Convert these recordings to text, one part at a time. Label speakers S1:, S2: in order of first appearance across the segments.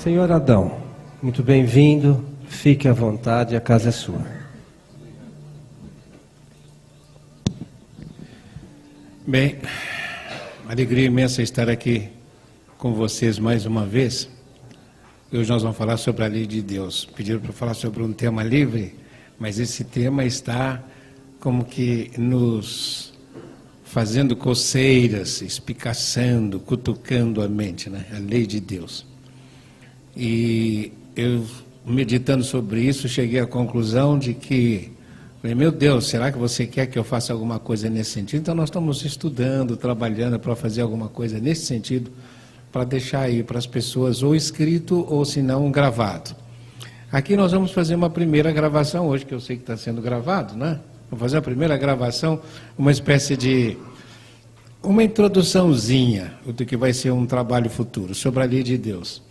S1: Senhor Adão, muito bem-vindo, fique à vontade, a casa é sua.
S2: Bem, uma alegria imensa estar aqui com vocês mais uma vez. Hoje nós vamos falar sobre a lei de Deus. Pediram para falar sobre um tema livre, mas esse tema está como que nos fazendo coceiras, espicaçando, cutucando a mente, né? A lei de Deus. E eu, meditando sobre isso, cheguei à conclusão de que, falei, meu Deus, será que você quer que eu faça alguma coisa nesse sentido? Então nós estamos estudando, trabalhando para fazer alguma coisa nesse sentido, para deixar aí para as pessoas ou escrito ou se não gravado. Aqui nós vamos fazer uma primeira gravação hoje, que eu sei que está sendo gravado, né? Vou fazer a primeira gravação, uma espécie de uma introduçãozinha do que vai ser um trabalho futuro sobre a lei de Deus.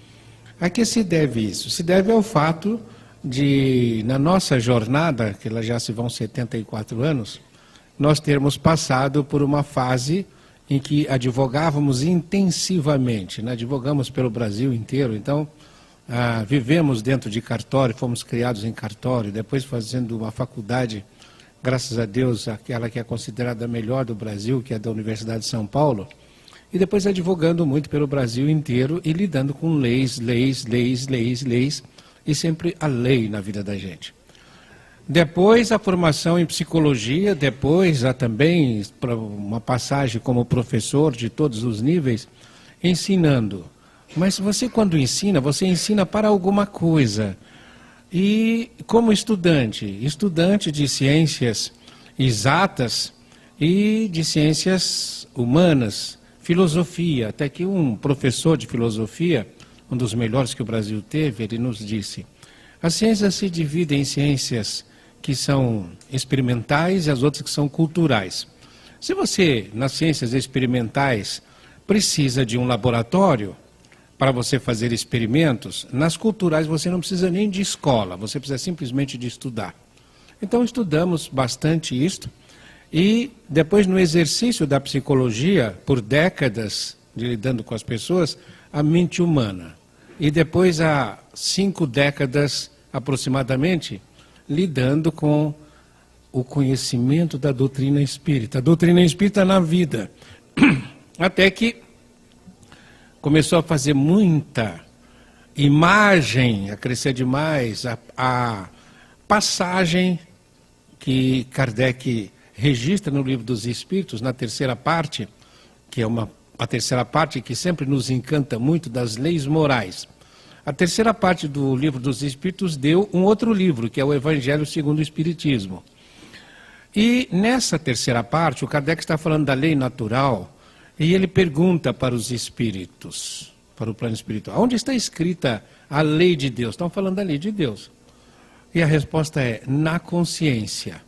S2: A que se deve isso? Se deve ao fato de, na nossa jornada, que lá já se vão 74 anos, nós termos passado por uma fase em que advogávamos intensivamente, né? Advogamos pelo Brasil inteiro, então vivemos dentro de cartório, fomos criados em cartório, depois fazendo uma faculdade, graças a Deus, aquela que é considerada a melhor do Brasil, que é da Universidade de São Paulo, e depois advogando muito pelo Brasil inteiro e lidando com leis, e sempre a lei na vida da gente. Depois a formação em psicologia, depois também uma passagem como professor de todos os níveis, ensinando. Mas você quando ensina, você ensina para alguma coisa. E como estudante de ciências exatas e de ciências humanas, filosofia, até que um professor de filosofia, um dos melhores que o Brasil teve, ele nos disse, as ciências se dividem em ciências que são experimentais e as outras que são culturais. Se você, nas ciências experimentais, precisa de um laboratório para você fazer experimentos, nas culturais você não precisa nem de escola, você precisa simplesmente de estudar. Então estudamos bastante isto e depois no exercício da psicologia, por décadas, lidando com as pessoas, a mente humana. E depois há 5 décadas aproximadamente, lidando com o conhecimento da doutrina espírita. A doutrina espírita na vida. Até que começou a fazer muita imagem, a crescer demais, a passagem que Kardec registra no Livro dos Espíritos, na terceira parte, que é a terceira parte que sempre nos encanta muito, das leis morais. A terceira parte do Livro dos Espíritos deu um outro livro, que é o Evangelho segundo o Espiritismo. E nessa terceira parte, o Kardec está falando da lei natural, e ele pergunta para os espíritos, para o plano espiritual, onde está escrita a lei de Deus? Estão falando da lei de Deus. E a resposta é, na consciência.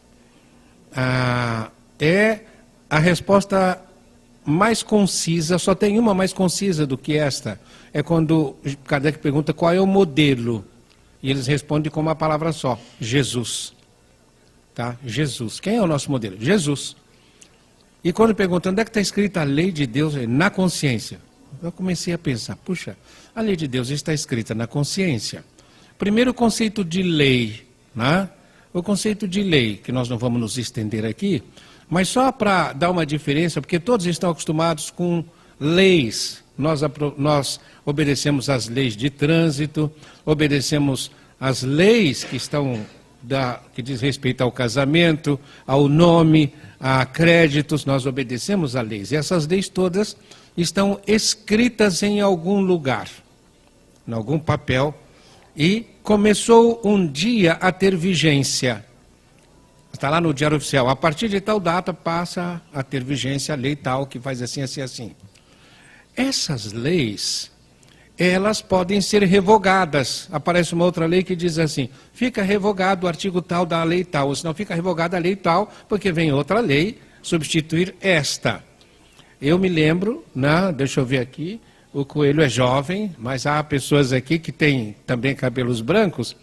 S2: É a resposta mais concisa, só tem uma mais concisa do que esta. É quando Kardec pergunta qual é o modelo. E eles respondem com uma palavra só, Jesus. Tá? Jesus. Quem é o nosso modelo? Jesus. E quando perguntam onde é que está escrita a lei de Deus, na consciência. Eu comecei a pensar, puxa, a lei de Deus está escrita na consciência. Primeiro o conceito de lei, né? O conceito de lei, que nós não vamos nos estender aqui, mas só para dar uma diferença, porque todos estão acostumados com leis. Nós obedecemos às leis de trânsito, obedecemos às leis que estão que diz respeito ao casamento, ao nome, a créditos, nós obedecemos a leis. E essas leis todas estão escritas em algum lugar, em algum papel, e começou um dia a ter vigência. Está lá no Diário Oficial, a partir de tal data passa a ter vigência a lei tal, que faz assim, assim, assim. Essas leis, elas podem ser revogadas. Aparece uma outra lei que diz assim, fica revogado o artigo tal da lei tal, ou senão fica revogada a lei tal, porque vem outra lei substituir esta. Eu me lembro, né, deixa eu ver aqui, o Coelho é jovem, mas há pessoas aqui que têm também cabelos brancos.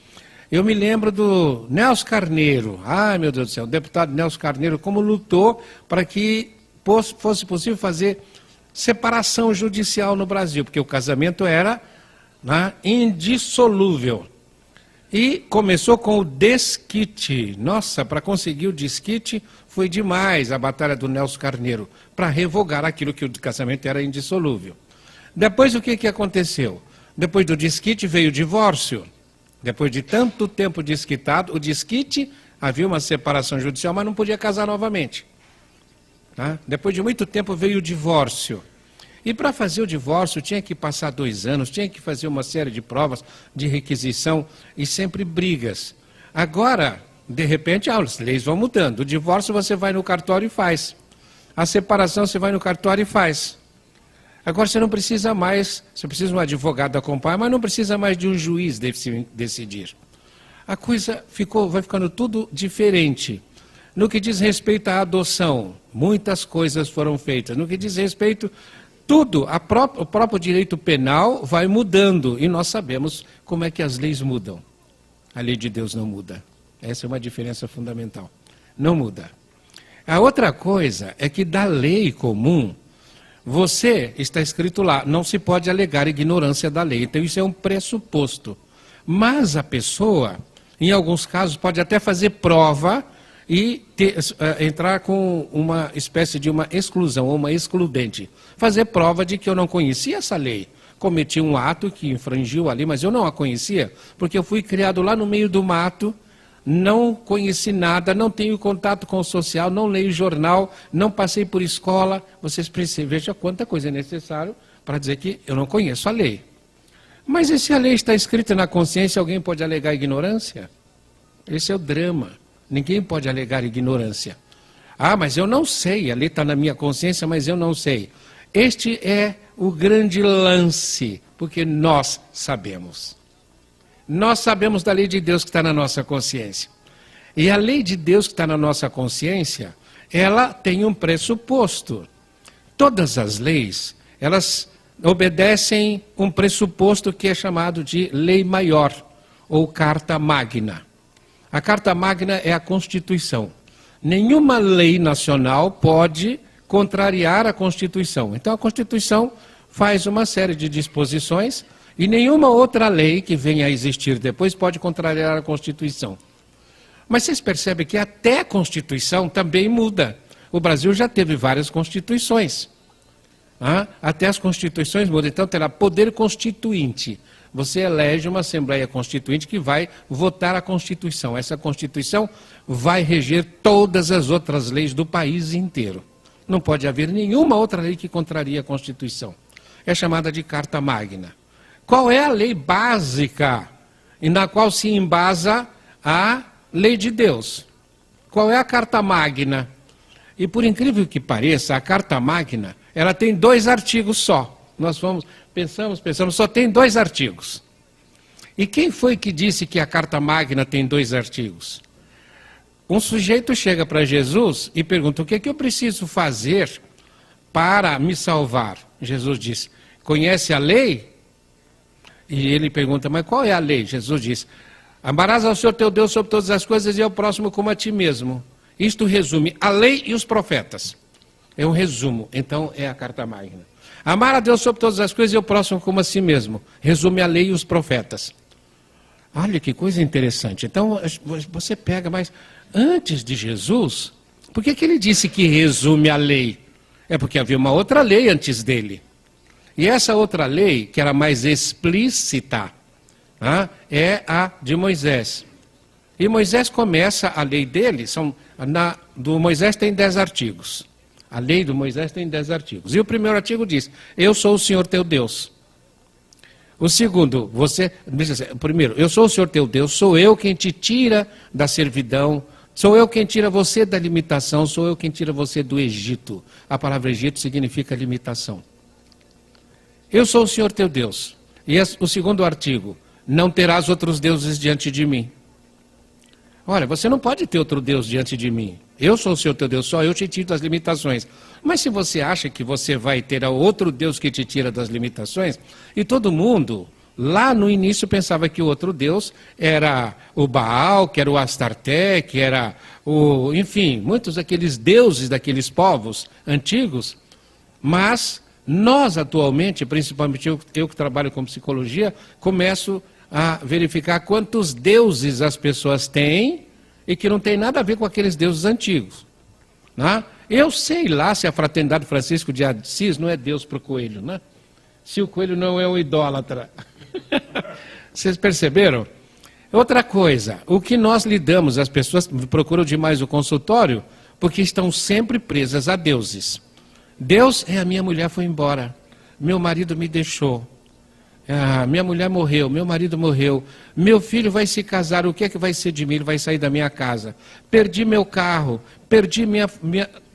S2: Eu me lembro do Nelson Carneiro, ai meu Deus do céu, o deputado Nelson Carneiro, como lutou para que fosse possível fazer separação judicial no Brasil, porque o casamento era né, indissolúvel. E começou com o desquite. Nossa, para conseguir o desquite foi demais a batalha do Nelson Carneiro, para revogar aquilo que o casamento era indissolúvel. Depois o que aconteceu? Depois do desquite veio o divórcio. Depois de tanto tempo desquitado, o desquite, havia uma separação judicial, mas não podia casar novamente. Tá? Depois de muito tempo veio o divórcio. E para fazer o divórcio tinha que passar 2 anos, tinha que fazer uma série de provas, de requisição e sempre brigas. Agora, de repente, as leis vão mudando. O divórcio você vai no cartório e faz. A separação você vai no cartório e faz. Agora você não precisa mais, você precisa de um advogado acompanhar, mas não precisa mais de um juiz decidir. A coisa vai ficando tudo diferente. No que diz respeito à adoção, muitas coisas foram feitas. No que diz respeito tudo, o próprio direito penal vai mudando, e nós sabemos como é que as leis mudam. A lei de Deus não muda. Essa é uma diferença fundamental. Não muda. A outra coisa é que da lei comum, está escrito lá, não se pode alegar ignorância da lei. Então isso é um pressuposto. Mas a pessoa, em alguns casos, pode até fazer prova e entrar com uma espécie de uma exclusão, ou uma excludente. Fazer prova de que eu não conhecia essa lei. Cometi um ato que infringiu a lei, mas eu não a conhecia, porque eu fui criado lá no meio do mato, não conheci nada, não tenho contato com o social, não leio jornal, não passei por escola. Vocês precisam, vejam quanta coisa é necessário para dizer que eu não conheço a lei. Mas e se a lei está escrita na consciência, alguém pode alegar ignorância? Esse é o drama. Ninguém pode alegar ignorância. Ah, mas eu não sei, a lei está na minha consciência, mas eu não sei. Este é o grande lance, porque nós sabemos. Nós sabemos da lei de Deus que está na nossa consciência. E a lei de Deus que está na nossa consciência, ela tem um pressuposto. Todas as leis, elas obedecem um pressuposto que é chamado de lei maior, ou carta magna. A Carta Magna é a Constituição. Nenhuma lei nacional pode contrariar a Constituição. Então a Constituição faz uma série de disposições e nenhuma outra lei que venha a existir depois pode contrariar a Constituição. Mas vocês percebem que até a Constituição também muda. O Brasil já teve várias constituições. Até as constituições mudam. Então terá poder constituinte. Você elege uma Assembleia Constituinte que vai votar a Constituição. Essa Constituição vai reger todas as outras leis do país inteiro. Não pode haver nenhuma outra lei que contraria a Constituição. É chamada de Carta Magna. Qual é a lei básica e na qual se embasa a lei de Deus? Qual é a Carta Magna? E por incrível que pareça, a Carta Magna, ela tem 2 artigos só. Nós pensamos, só tem 2 artigos. E quem foi que disse que a Carta Magna tem 2 artigos? Um sujeito chega para Jesus e pergunta, o que é que eu preciso fazer para me salvar? Jesus diz, conhece a lei? E ele pergunta, mas qual é a lei? Jesus diz, amarás ao Senhor teu Deus sobre todas as coisas e ao próximo como a ti mesmo. Isto resume a lei e os profetas. É um resumo, então é a Carta Magna. Amar a Deus sobre todas as coisas e o próximo como a si mesmo. Resume a lei e os profetas. Olha que coisa interessante. Então você pega, mas antes de Jesus, por que ele disse que resume a lei? É porque havia uma outra lei antes dele. E essa outra lei, que era mais explícita, é a de Moisés. E Moisés começa, a lei dele, do Moisés tem 10 artigos. A lei do Moisés tem 10 artigos. E o primeiro artigo diz, eu sou o Senhor teu Deus. O segundo, primeiro, eu sou o Senhor teu Deus, sou eu quem te tira da servidão, sou eu quem tira você da limitação, sou eu quem tira você do Egito. A palavra Egito significa limitação. Eu sou o Senhor teu Deus. E o segundo artigo, não terás outros deuses diante de mim. Olha, você não pode ter outro Deus diante de mim. Eu sou o Senhor teu Deus, só eu te tiro das limitações. Mas se você acha que você vai ter outro Deus que te tira das limitações, e todo mundo, lá no início, pensava que o outro Deus era o Baal, que era o Astarté, que era enfim, muitos daqueles deuses daqueles povos antigos, mas Nós, atualmente, principalmente eu que trabalho com psicologia, começo a verificar quantos deuses as pessoas têm e que não tem nada a ver com aqueles deuses antigos. Né? Eu sei lá se a Fraternidade Francisco de Assis não é Deus para o coelho, né? Se o coelho não é um idólatra. Vocês perceberam? Outra coisa, o que nós lidamos, as pessoas procuram demais o consultório porque estão sempre presas a deuses. Deus é a minha mulher foi embora, meu marido me deixou, minha mulher morreu, meu marido morreu, meu filho vai se casar, o que é que vai ser de mim? Ele vai sair da minha casa, perdi meu carro, perdi minha...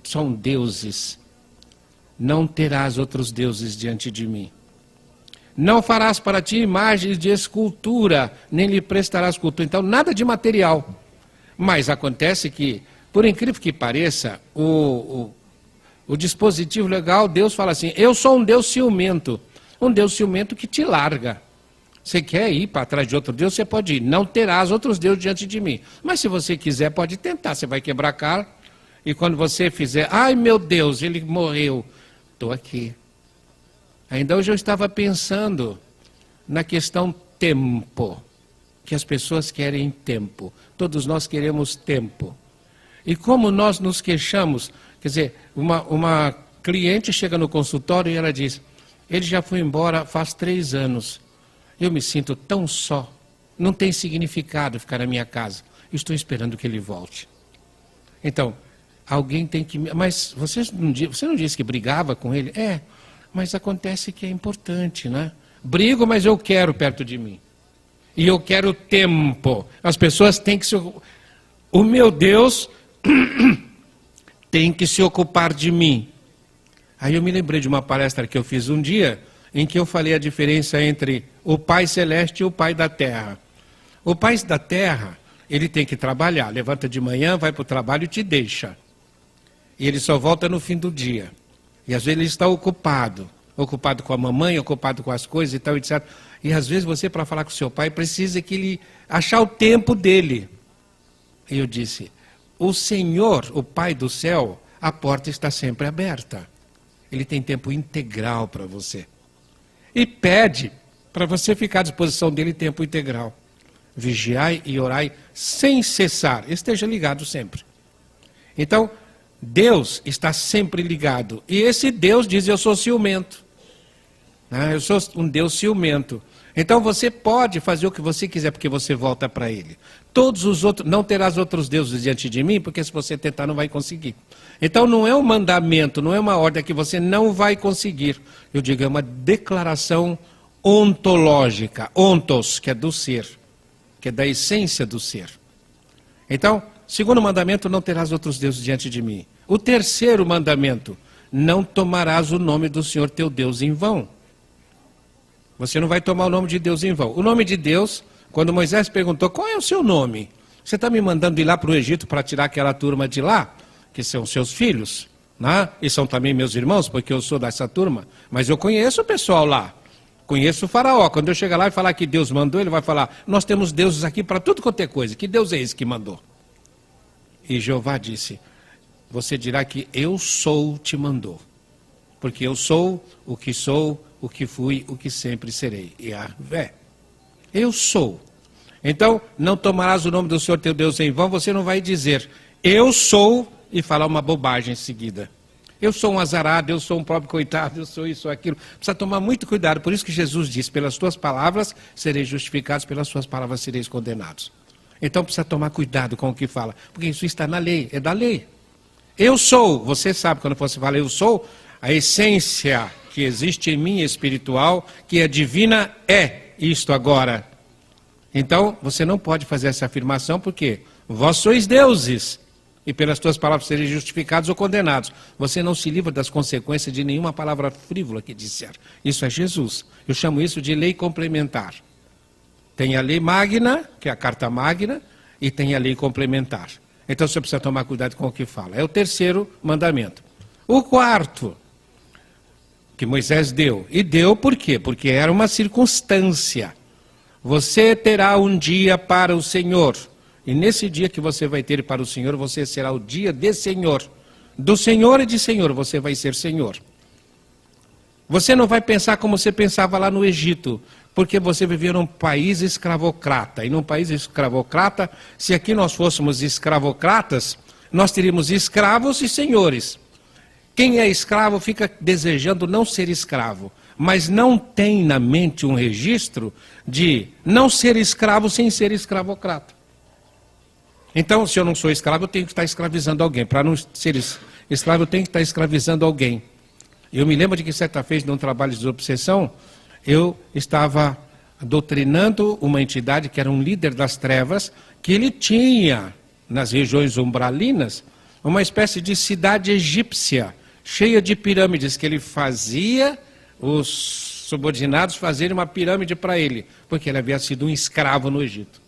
S2: São deuses. Não terás outros deuses diante de mim. Não farás para ti imagens de escultura, nem lhe prestarás culto. Então, nada de material. Mas acontece que, por incrível que pareça, o dispositivo legal, Deus fala assim, eu sou um Deus ciumento. Um Deus ciumento que te larga. Você quer ir para trás de outro Deus, você pode ir. Não terás outros deuses diante de mim. Mas se você quiser, pode tentar. Você vai quebrar a cara. E quando você fizer, ai meu Deus, ele morreu. Estou aqui. Ainda hoje eu estava pensando na questão tempo. Que as pessoas querem tempo. Todos nós queremos tempo. E como nós nos queixamos, quer dizer, uma cliente chega no consultório e ela diz, ele já foi embora faz 3 anos. Eu me sinto tão só. Não tem significado ficar na minha casa. Estou esperando que ele volte. Então, alguém tem que... Mas você não disse que brigava com ele? É, mas acontece que é importante, né? Brigo, mas eu quero perto de mim. E eu quero tempo. As pessoas têm que se... O meu Deus tem que se ocupar de mim. Aí eu me lembrei de uma palestra que eu fiz um dia, em que eu falei a diferença entre o Pai Celeste e o Pai da Terra. O Pai da Terra, ele tem que trabalhar. Levanta de manhã, vai para o trabalho e te deixa. E ele só volta no fim do dia. E às vezes ele está ocupado. Ocupado com a mamãe, ocupado com as coisas e tal, etc. E às vezes você, para falar com o seu pai, precisa que ele achar o tempo dele. E eu disse, o Senhor, o Pai do céu, a porta está sempre aberta. Ele tem tempo integral para você. E pede para você ficar à disposição dele tempo integral. Vigiai e orai sem cessar. Esteja ligado sempre. Então, Deus está sempre ligado. E esse Deus diz, eu sou ciumento. Eu sou um Deus ciumento. Então você pode fazer o que você quiser, porque você volta para Ele. Todos os outros, não terás outros deuses diante de mim, porque se você tentar não vai conseguir. Então não é um mandamento, não é uma ordem que você não vai conseguir. Eu digo, é uma declaração ontológica. Ontos, que é do ser, que é da essência do ser. Então, segundo mandamento, não terás outros deuses diante de mim. O terceiro mandamento, não tomarás o nome do Senhor teu Deus em vão. Você não vai tomar o nome de Deus em vão. O nome de Deus, quando Moisés perguntou, qual é o seu nome? Você está me mandando ir lá para o Egito para tirar aquela turma de lá, que são seus filhos, né? E são também meus irmãos, porque eu sou dessa turma. Mas eu conheço o pessoal lá. Conheço o faraó. Quando eu chegar lá e falar que Deus mandou, ele vai falar, nós temos deuses aqui para tudo quanto é coisa. Que Deus é esse que mandou? E Jeová disse, você dirá que eu sou te mandou. Porque eu sou, o que fui, o que sempre serei. Yahvé. Eu sou. Então, não tomarás o nome do Senhor teu Deus em vão, você não vai dizer, eu sou, e falar uma bobagem em seguida. Eu sou um azarado, eu sou um pobre coitado, eu sou isso ou aquilo. Precisa tomar muito cuidado, por isso que Jesus disse, pelas tuas palavras sereis justificados, pelas suas palavras sereis condenados. Então precisa tomar cuidado com o que fala, porque isso está na lei, é da lei. Eu sou, você sabe quando você fala eu sou, a essência que existe em mim espiritual, que é divina, é isto agora. Então, você não pode fazer essa afirmação, porque vós sois deuses, e pelas tuas palavras sereis justificados ou condenados. Você não se livra das consequências de nenhuma palavra frívola que disser. Isso é Jesus. Eu chamo isso de lei complementar. Tem a lei magna, que é a carta magna, e tem a lei complementar. Então você precisa tomar cuidado com o que fala. É o terceiro mandamento. O quarto, que Moisés deu. E deu por quê? Porque era uma circunstância. Você terá um dia para o Senhor. E nesse dia que você vai ter para o Senhor, você será o dia de Senhor. Do Senhor e de Senhor, você vai ser Senhor. Você não vai pensar como você pensava lá no Egito, porque você vivia num país escravocrata. E num país escravocrata, se aqui nós fôssemos escravocratas, nós teríamos escravos e senhores. Quem é escravo fica desejando não ser escravo, mas não tem na mente um registro de não ser escravo sem ser escravocrata. Então, se eu não sou escravo, eu tenho que estar escravizando alguém. Para não ser escravo, eu tenho que estar escravizando alguém. Eu me lembro de que certa vez, num trabalho de desobsessão, eu estava doutrinando uma entidade que era um líder das trevas, que ele tinha, nas regiões umbralinas, uma espécie de cidade egípcia, cheia de pirâmides, que ele fazia os subordinados fazerem uma pirâmide para ele, porque ele havia sido um escravo no Egito.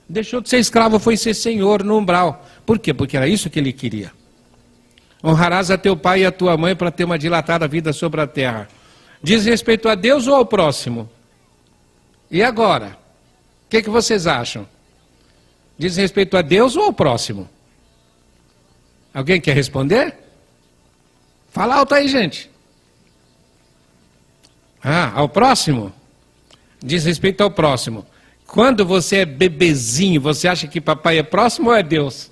S2: Deixou de ser escravo, foi ser senhor no umbral. Por quê? Porque era isso que ele queria. Honrarás a teu pai e a tua mãe para ter uma dilatada vida sobre a terra. Diz respeito a Deus ou ao próximo? E agora? O que vocês acham? Diz respeito a Deus ou ao próximo? Alguém quer responder? Fala alto aí, gente. Ao próximo? Diz respeito ao próximo. Quando você é bebezinho, você acha que papai é próximo ou é Deus?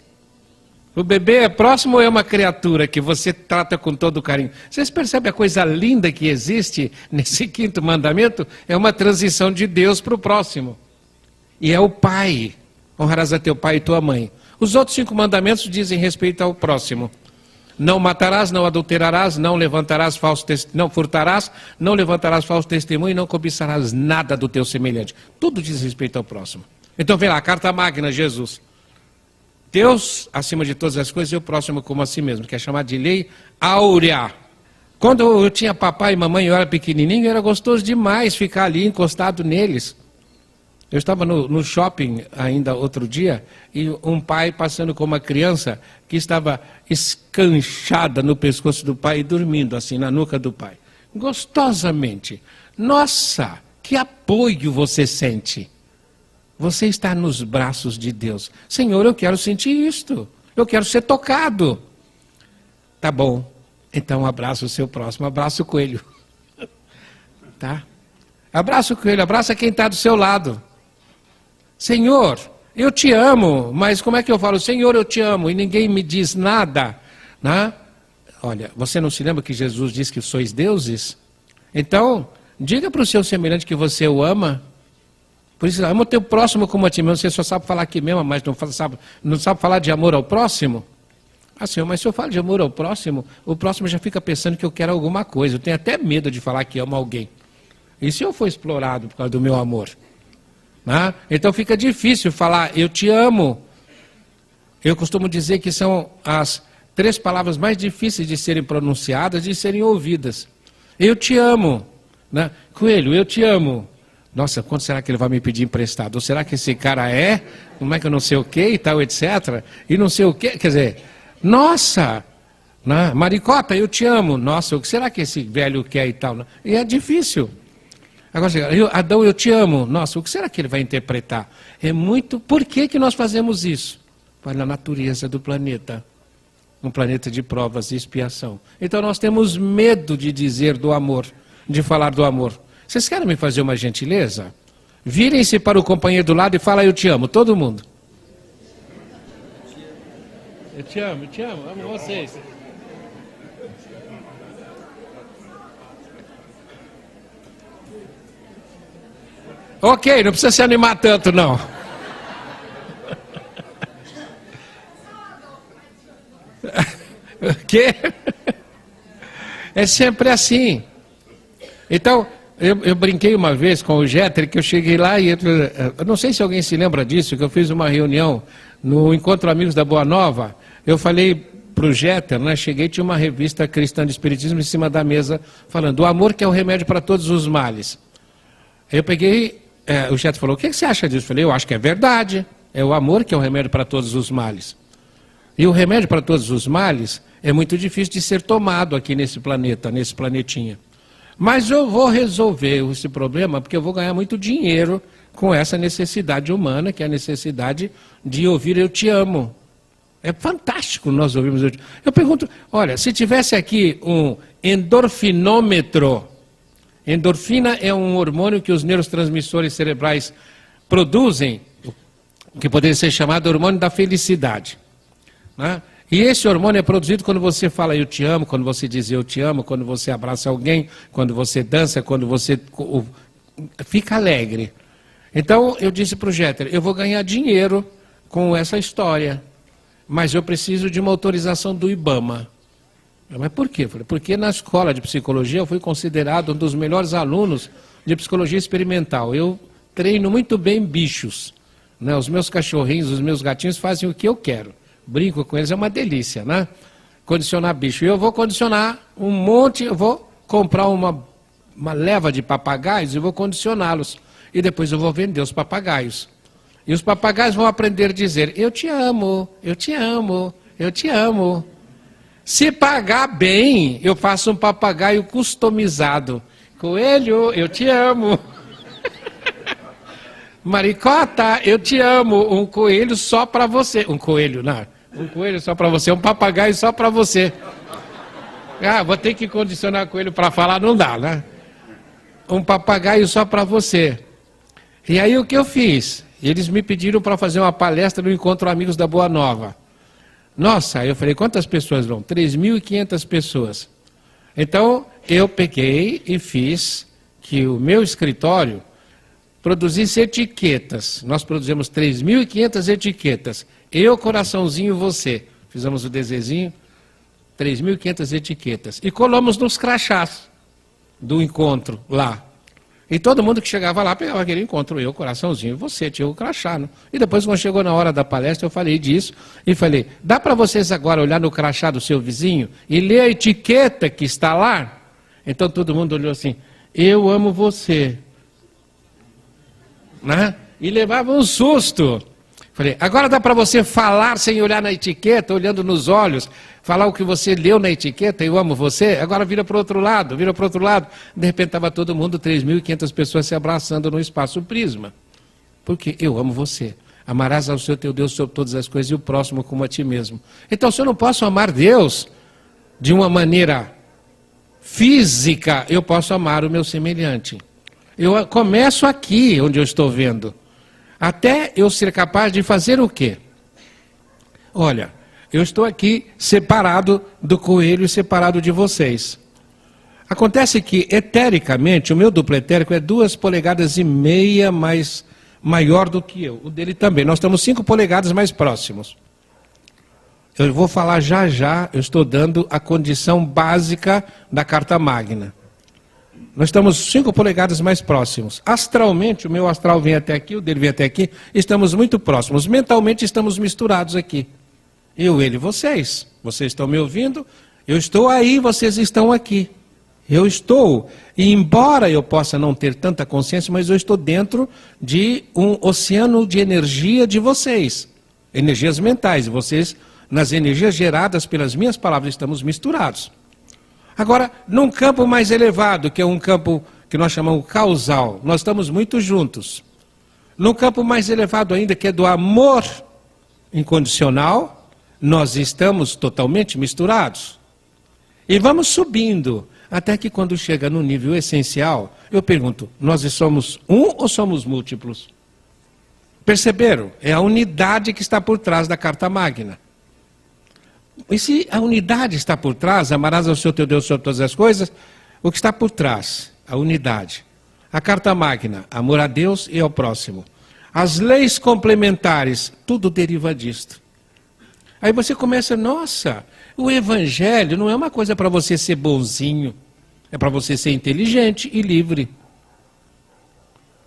S2: O bebê é próximo ou é uma criatura que você trata com todo carinho? Vocês percebem a coisa linda que existe nesse 5º mandamento? É uma transição de Deus para o próximo. E é o pai. Honrarás a teu pai e tua mãe. Os outros 5 mandamentos dizem respeito ao próximo. Não matarás, não adulterarás, não levantarás falso não furtarás, não levantarás falso testemunho e não cobiçarás nada do teu semelhante. Tudo diz respeito ao próximo. Então vem lá, a carta magna, Jesus. Deus acima de todas as coisas e o próximo como a si mesmo, que é chamado de lei áurea. Quando eu tinha papai e mamãe e eu era pequenininho, era gostoso demais ficar ali encostado neles. Eu estava no shopping ainda outro dia e um pai passando com uma criança que estava escanchada no pescoço do pai e dormindo assim na nuca do pai. Gostosamente. Nossa, que apoio você sente. Você está nos braços de Deus. Senhor, eu quero sentir isto. Eu quero ser tocado. Tá bom. Então abraça o seu próximo. Abraça o coelho. Tá? Abraça o coelho. Abraça quem está do seu lado. Senhor, eu te amo, mas como é que eu falo, Senhor, eu te amo, e ninguém me diz nada, né? Olha, você não se lembra que Jesus disse que sois deuses? Então, diga para o seu semelhante que você o ama. Por isso, ama o teu próximo como a ti mesmo. Você só sabe falar aqui mesmo, mas não sabe falar de amor ao próximo? Assim, mas se eu falo de amor ao próximo, o próximo já fica pensando que eu quero alguma coisa. Eu tenho até medo de falar que amo alguém. E se eu for explorado por causa do meu amor? Então fica difícil falar, eu te amo. Eu costumo dizer que são as 3 palavras mais difíceis de serem pronunciadas e de serem ouvidas. Eu te amo. Né? Coelho, eu te amo. Nossa, quanto será que ele vai me pedir emprestado? Ou será que esse cara é? Como é que eu não sei o que e tal, etc. E não sei o que, quer dizer, nossa, né? Maricota, eu te amo. Nossa, o que será que esse velho quer e tal? E é difícil. Agora, Adão, eu te amo. Nossa, o que será que ele vai interpretar? É muito... Por que nós fazemos isso? Olha a natureza do planeta. Um planeta de provas e expiação. Então nós temos medo de dizer do amor, de falar do amor. Vocês querem me fazer uma gentileza? Virem-se para o companheiro do lado e fala, eu te amo, todo mundo. Eu te amo, amo vocês. Ok, não precisa se animar tanto, não. O quê? É sempre assim. Então, eu brinquei uma vez com o Jeter, que eu cheguei lá e... Eu não sei se alguém se lembra disso, que eu fiz uma reunião no Encontro Amigos da Boa Nova. Eu falei para o Jeter, né, cheguei e tinha uma revista cristã de espiritismo em cima da mesa, falando, o amor que é o remédio para todos os males. Eu peguei... o Jeter falou, o que você acha disso? Eu falei, eu acho que é verdade. É o amor que é o remédio para todos os males. E o remédio para todos os males é muito difícil de ser tomado aqui nesse planeta, nesse planetinha. Mas eu vou resolver esse problema porque eu vou ganhar muito dinheiro com essa necessidade humana, que é a necessidade de ouvir eu te amo. É fantástico nós ouvirmos eu te amo. Eu pergunto, olha, se tivesse aqui um endorfinômetro, Endorfina é um hormônio que os neurotransmissores cerebrais produzem, que poderia ser chamado hormônio da felicidade, né? E esse hormônio é produzido quando você fala eu te amo, quando você diz eu te amo, quando você abraça alguém, quando você dança, quando você fica alegre. Então eu disse para o Jeter, eu vou ganhar dinheiro com essa história, mas eu preciso de uma autorização do IBAMA. Mas por quê? Porque na escola de psicologia eu fui considerado um dos melhores alunos de psicologia experimental. Eu treino muito bem bichos, né? Os meus cachorrinhos, os meus gatinhos fazem o que eu quero. Brinco com eles, é uma delícia, né? Condicionar bicho. E eu vou condicionar um monte, eu vou comprar uma leva de papagaios e vou condicioná-los. E depois eu vou vender os papagaios. E os papagaios vão aprender a dizer, eu te amo, eu te amo, eu te amo. Se pagar bem, eu faço um papagaio customizado. Coelho, eu te amo. Maricota, eu te amo. Um coelho só para você. Um coelho, não. Um coelho só para você. Um papagaio só para você. Ah, vou ter que condicionar coelho para falar, não dá, né? Um papagaio só para você. E aí o que eu fiz? Eles me pediram para fazer uma palestra no Encontro Amigos da Boa Nova. Nossa, eu falei, quantas pessoas vão? 3.500 pessoas. Então, eu peguei e fiz que o meu escritório produzisse etiquetas. Nós produzimos 3.500 etiquetas. Eu, coraçãozinho, você. Fizemos o desenho, 3.500 etiquetas. E colamos nos crachás do encontro lá. E todo mundo que chegava lá pegava aquele encontro, eu, coraçãozinho, você, tinha o crachá. Né? E depois, quando chegou na hora da palestra, eu falei disso e falei, dá para vocês agora olhar no crachá do seu vizinho e ler a etiqueta que está lá? Então todo mundo olhou assim, eu amo você. Né? E levava um susto. Falei, agora dá para você falar sem olhar na etiqueta, olhando nos olhos, falar o que você leu na etiqueta, eu amo você, agora vira para o outro lado, vira para o outro lado. De repente estava todo mundo, 3.500 pessoas se abraçando no espaço Prisma. Porque eu amo você. Amarás ao Senhor teu Deus sobre todas as coisas e o próximo como a ti mesmo. Então se eu não posso amar Deus de uma maneira física, eu posso amar o meu semelhante. Eu começo aqui, onde eu estou vendo. Até eu ser capaz de fazer o quê? Olha, eu estou aqui separado do coelho e separado de vocês. Acontece que, etericamente, o meu duplo etérico é 2,5 polegadas mais maior do que eu. O dele também. Nós estamos 5 polegadas mais próximos. Eu vou falar já já, eu estou dando a condição básica da Carta Magna. Nós estamos 5 polegadas mais próximos. Astralmente, o meu astral vem até aqui, o dele vem até aqui, estamos muito próximos. Mentalmente estamos misturados aqui. Eu, ele, vocês. Vocês estão me ouvindo? Eu estou aí, vocês estão aqui. Eu estou, e embora eu possa não ter tanta consciência, mas eu estou dentro de um oceano de energia de vocês. Energias mentais, e vocês, nas energias geradas pelas minhas palavras, estamos misturados. Agora, num campo mais elevado, que é um campo que nós chamamos causal, nós estamos muito juntos. Num campo mais elevado ainda, que é do amor incondicional, nós estamos totalmente misturados. E vamos subindo, até que quando chega no nível essencial, eu pergunto, nós somos um ou somos múltiplos? Perceberam? É a unidade que está por trás da Carta Magna. E se a unidade está por trás, amarás ao Senhor teu Deus sobre todas as coisas, o que está por trás? A unidade. A Carta Magna, amor a Deus e ao próximo. As leis complementares, tudo deriva disto. Aí você começa, nossa, o Evangelho não é uma coisa para você ser bonzinho, é para você ser inteligente e livre.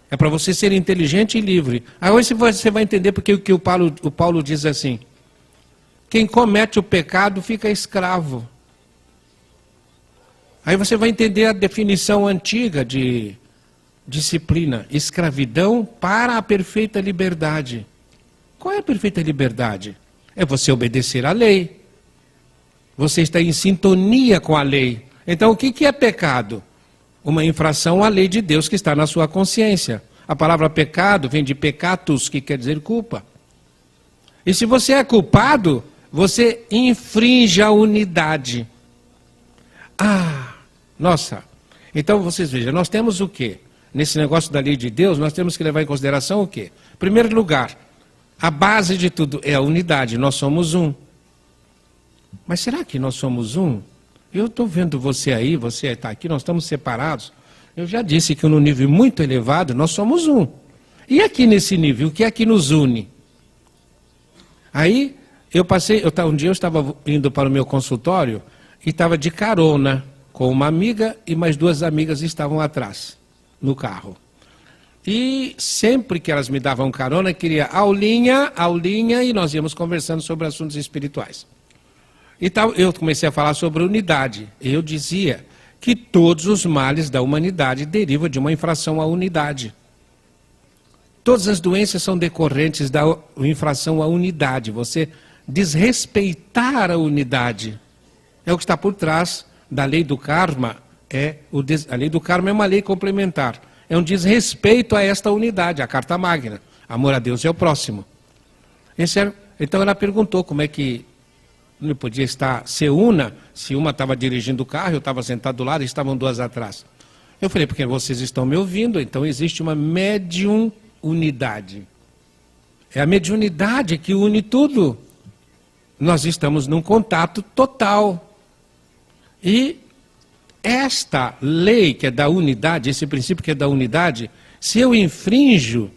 S2: É para você ser inteligente e livre. Aí você vai entender porque o Paulo diz assim, quem comete o pecado fica escravo. Aí você vai entender a definição antiga de disciplina. Escravidão para a perfeita liberdade. Qual é a perfeita liberdade? É você obedecer à lei. Você está em sintonia com a lei. Então o que é pecado? Uma infração à lei de Deus que está na sua consciência. A palavra pecado vem de peccatus, que quer dizer culpa. E se você é culpado, você infringe a unidade. Ah, nossa, Então, vocês vejam, nós temos o quê? Nesse negócio da lei de Deus, nós temos que levar em consideração o quê? Em primeiro lugar, a base de tudo é a unidade, nós somos um. Mas será que nós somos um? Eu estou vendo você aí, você está aqui, nós estamos separados. Eu já disse que no nível muito elevado nós somos um. E aqui nesse nível, o que é que nos une? Aí, um dia eu estava indo para o meu consultório e estava de carona com uma amiga e mais 2 amigas estavam atrás, no carro. E sempre que elas me davam carona, queria aulinha, e nós íamos conversando sobre assuntos espirituais. Então, eu comecei a falar sobre unidade. Eu dizia que todos os males da humanidade derivam de uma infração à unidade. Todas as doenças são decorrentes da infração à unidade. Você desrespeitar a unidade é o que está por trás da lei do karma. A lei do karma é uma lei complementar. É um desrespeito a esta unidade, a carta magna. Amor a Deus e ao próximo. Então ela perguntou como é que não podia ser una, se uma estava dirigindo o carro, eu estava sentado do lado e estavam 2 atrás. Eu falei, porque vocês estão me ouvindo, então existe uma mediunidade. É a mediunidade que une tudo. Nós estamos num contato total. E esta lei que é da unidade, esse princípio que é da unidade, se eu infrinjo,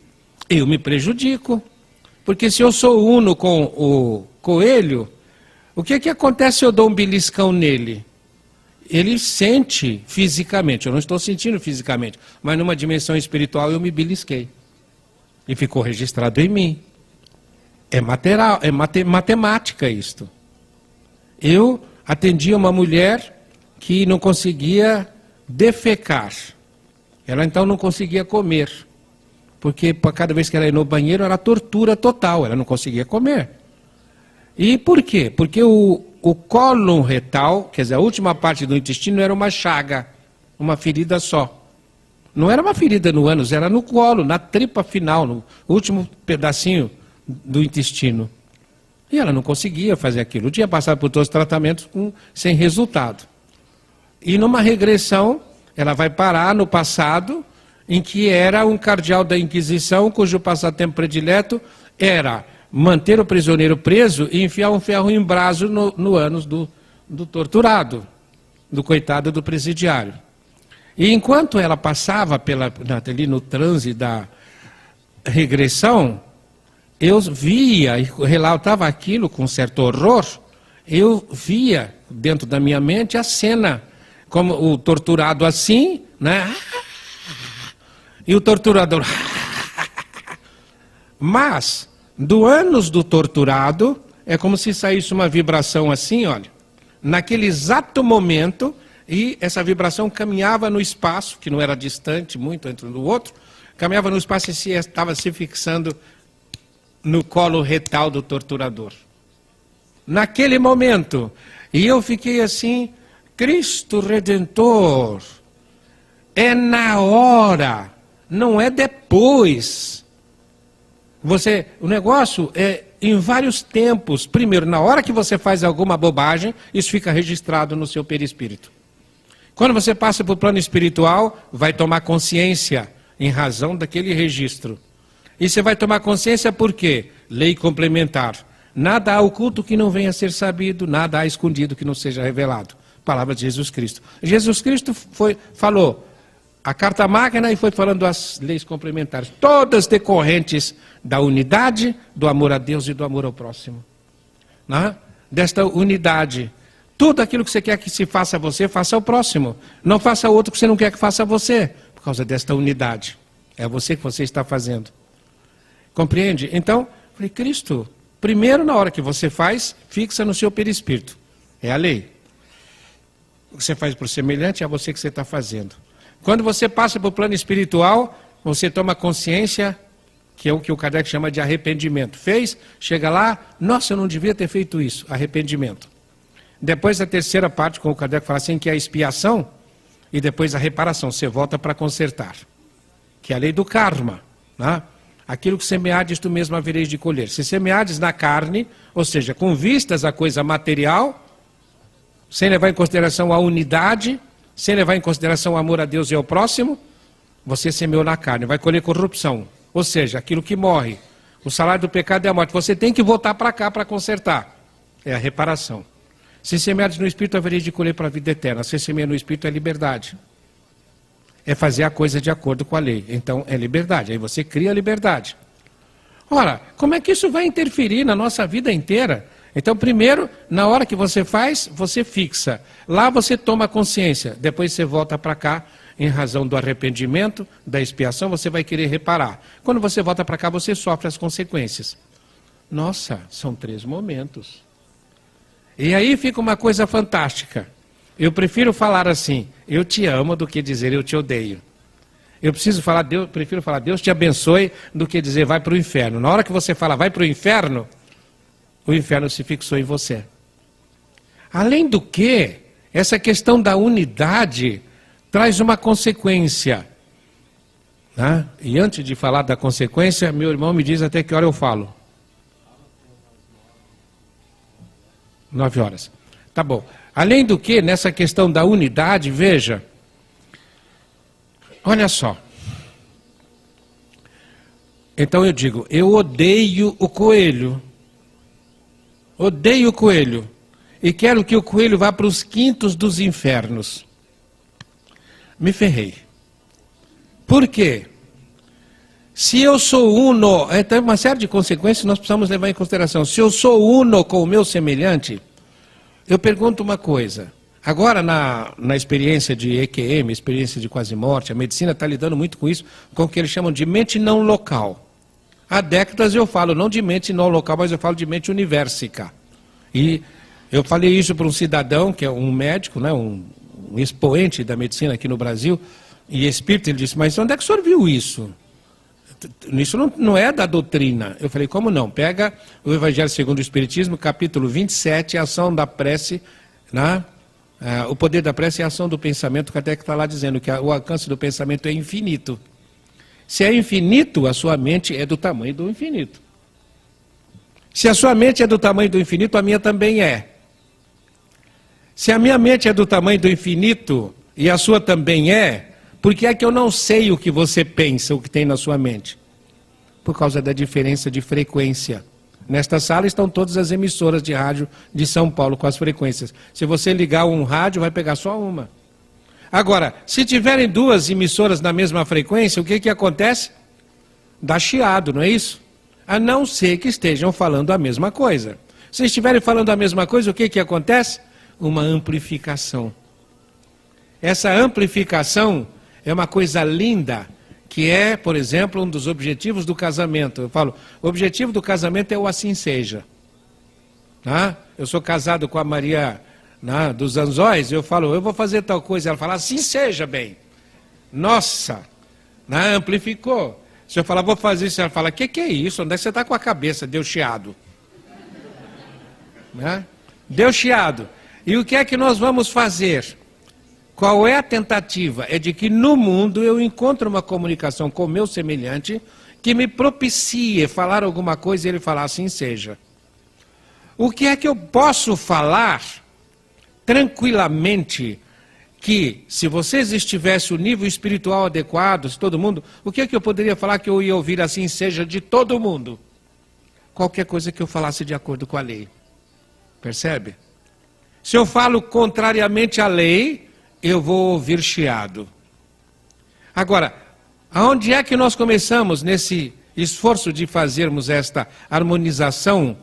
S2: eu me prejudico. Porque se eu sou uno com o coelho, o que acontece se eu dou um beliscão nele? Ele sente fisicamente, eu não estou sentindo fisicamente, mas numa dimensão espiritual eu me belisquei. E ficou registrado em mim. É matemática isto. Eu atendia uma mulher que não conseguia defecar. Ela então não conseguia comer. Porque cada vez que ela ia no banheiro era tortura total, ela não conseguia comer. E por quê? Porque o cólon retal, quer dizer, a última parte do intestino era uma chaga, uma ferida só. Não era uma ferida no ânus, era no colo, na tripa final, no último pedacinho do intestino. E ela não conseguia fazer aquilo. Tinha passado por todos os tratamentos sem resultado. E numa regressão, ela vai parar no passado, em que era um cardeal da Inquisição, cujo passatempo predileto era manter o prisioneiro preso e enfiar um ferro em braso no ânus do torturado, do coitado do presidiário. E enquanto ela passava ali no transe da regressão, eu via e relatava aquilo com certo horror, eu via dentro da minha mente a cena, como o torturado assim, né? E o torturador. Mas do ânus do torturado, é como se saísse uma vibração assim, olha, naquele exato momento, e essa vibração caminhava no espaço, que não era distante muito entre um do outro, caminhava no espaço e estava se fixando no colo retal do torturador. Naquele momento, e eu fiquei assim, Cristo Redentor, é na hora, não é depois. O negócio é em vários tempos. Primeiro, na hora que você faz alguma bobagem, isso fica registrado no seu perispírito. Quando você passa para o plano espiritual, vai tomar consciência em razão daquele registro. E você vai tomar consciência por quê? Lei complementar. Nada há oculto que não venha a ser sabido, nada há escondido que não seja revelado. Palavra de Jesus Cristo. Jesus Cristo falou a carta magna e foi falando as leis complementares, todas decorrentes da unidade, do amor a Deus e do amor ao próximo. Né? Desta unidade. Tudo aquilo que você quer que se faça a você, faça ao próximo. Não faça ao outro que você não quer que faça a você, por causa desta unidade. É você que você está fazendo. Compreende? Então, falei, Cristo, primeiro na hora que você faz, fixa no seu perispírito. É a lei. O que você faz por semelhante é a você que você está fazendo. Quando você passa para o plano espiritual, você toma consciência, que é o que o Kardec chama de arrependimento. Fez, chega lá, nossa, eu não devia ter feito isso, arrependimento. Depois a terceira parte, como o Kardec fala assim, que é a expiação, e depois a reparação, você volta para consertar. Que é a lei do karma. Né? Aquilo que semeades, tu mesmo havereis de colher. Se semeades na carne, ou seja, com vistas à coisa material, sem levar em consideração a unidade, sem levar em consideração o amor a Deus e ao próximo, você semeou na carne, vai colher corrupção. Ou seja, aquilo que morre. O salário do pecado é a morte. Você tem que voltar para cá para consertar. É a reparação. Se semeares no Espírito, haveria de colher para a vida eterna. Se semear no Espírito é liberdade. É fazer a coisa de acordo com a lei. Então é liberdade. Aí você cria a liberdade. Ora, como é que isso vai interferir na nossa vida inteira? Então, primeiro, na hora que você faz, você fixa. Lá você toma consciência. Depois você volta para cá, em razão do arrependimento, da expiação, você vai querer reparar. Quando você volta para cá, você sofre as consequências. Nossa, são 3 momentos. E aí fica uma coisa fantástica. Eu prefiro falar assim, eu te amo, do que dizer eu te odeio. Eu prefiro falar Deus te abençoe, do que dizer vai para o inferno. Na hora que você fala vai para o inferno se fixou em você. Além do que, essa questão da unidade traz uma consequência. Né? E antes de falar da consequência, meu irmão me diz até que hora eu falo. 9 horas. Tá bom. Além do que, nessa questão da unidade, veja, olha só. Então eu digo, eu odeio o coelho. Odeio o coelho. E quero que o coelho vá para os quintos dos infernos. Me ferrei. Por quê? Se eu sou uno, tem uma série de consequências que nós precisamos levar em consideração. Se eu sou uno com o meu semelhante, eu pergunto uma coisa. Agora, na experiência de EQM, experiência de quase morte, a medicina está lidando muito com isso, com o que eles chamam de mente não local. Há décadas eu falo não de mente não local, mas eu falo de mente universica. E eu falei isso para um cidadão, que é um médico, né, um expoente da medicina aqui no Brasil, e espírita, ele disse, mas onde é que o senhor viu isso? Isso não é da doutrina. Eu falei, como não? Pega o Evangelho segundo o Espiritismo, capítulo 27, a ação da prece, né? O poder da prece é a ação do pensamento, que até está lá dizendo que o alcance do pensamento é infinito. Se é infinito, a sua mente é do tamanho do infinito. Se a sua mente é do tamanho do infinito, a minha também é. Se a minha mente é do tamanho do infinito e a sua também é, por que é que eu não sei o que você pensa, o que tem na sua mente? Por causa da diferença de frequência. Nesta sala estão todas as emissoras de rádio de São Paulo com as frequências. Se você ligar um rádio, vai pegar só uma. Agora, se tiverem 2 emissoras na mesma frequência, o que acontece? Dá chiado, não é isso? A não ser que estejam falando a mesma coisa. Se estiverem falando a mesma coisa, o que acontece? Uma amplificação. Essa amplificação é uma coisa linda, que é, por exemplo, um dos objetivos do casamento. Eu falo, o objetivo do casamento é o assim seja. Tá? Eu sou casado com a Maria dos Anzóis, eu falo, eu vou fazer tal coisa. Ela fala, assim seja, bem. Nossa, amplificou. Se eu falar, vou fazer isso, ela fala, que é isso? Onde é que você está com a cabeça? Deu chiado. Deu chiado. E o que é que nós vamos fazer? Qual é a tentativa? É de que no mundo eu encontre uma comunicação com o meu semelhante que me propicie falar alguma coisa e ele falar assim seja. O que é que eu posso falar tranquilamente que, se vocês estivessem o nível espiritual adequado, se todo mundo, o que é que eu poderia falar que eu ia ouvir assim seja de todo mundo? Qualquer coisa que eu falasse de acordo com a lei. Percebe? Se eu falo contrariamente à lei, eu vou ouvir chiado. Agora, aonde é que nós começamos nesse esforço de fazermos esta harmonização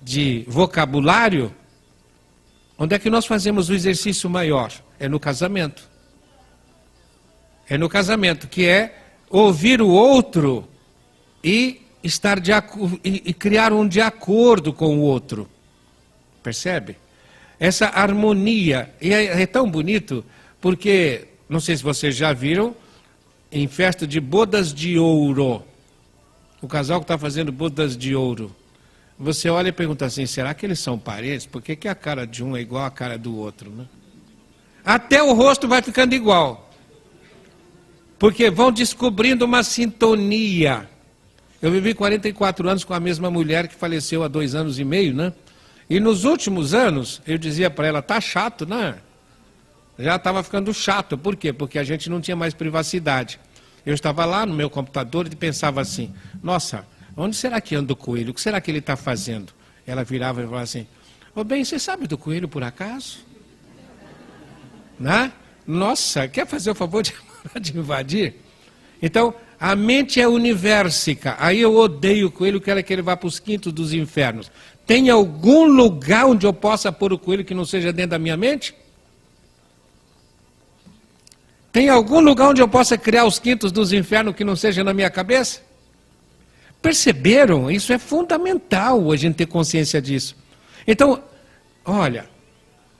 S2: de vocabulário? Onde é que nós fazemos o exercício maior? É no casamento. É no casamento, que é ouvir o outro e estar e criar um de acordo com o outro. Percebe? Essa harmonia, e é tão bonito, porque, não sei se vocês já viram, em festa de bodas de ouro, o casal que está fazendo bodas de ouro, você olha e pergunta assim, será que eles são parentes? Por que a cara de um é igual à cara do outro? Né? Até o rosto vai ficando igual, porque vão descobrindo uma sintonia. Eu vivi 44 anos com a mesma mulher que faleceu há 2 anos e meio, né? E nos últimos anos, eu dizia para ela, tá chato, né? já estava ficando chato. Por quê? Porque a gente não tinha mais privacidade. Eu estava lá no meu computador e pensava assim, nossa, onde será que anda o coelho? O que será que ele está fazendo? Ela virava e falava assim, ô bem, você sabe do coelho por acaso? Né? Nossa, quer fazer o favor de invadir? Então, a mente é universica. Aí eu odeio o coelho, quero que ele vá para os quintos dos infernos. Tem algum lugar onde eu possa pôr o coelho que não seja dentro da minha mente? Tem algum lugar onde eu possa criar os quintos dos infernos que não seja na minha cabeça? Perceberam? Isso é fundamental a gente ter consciência disso. Então, olha,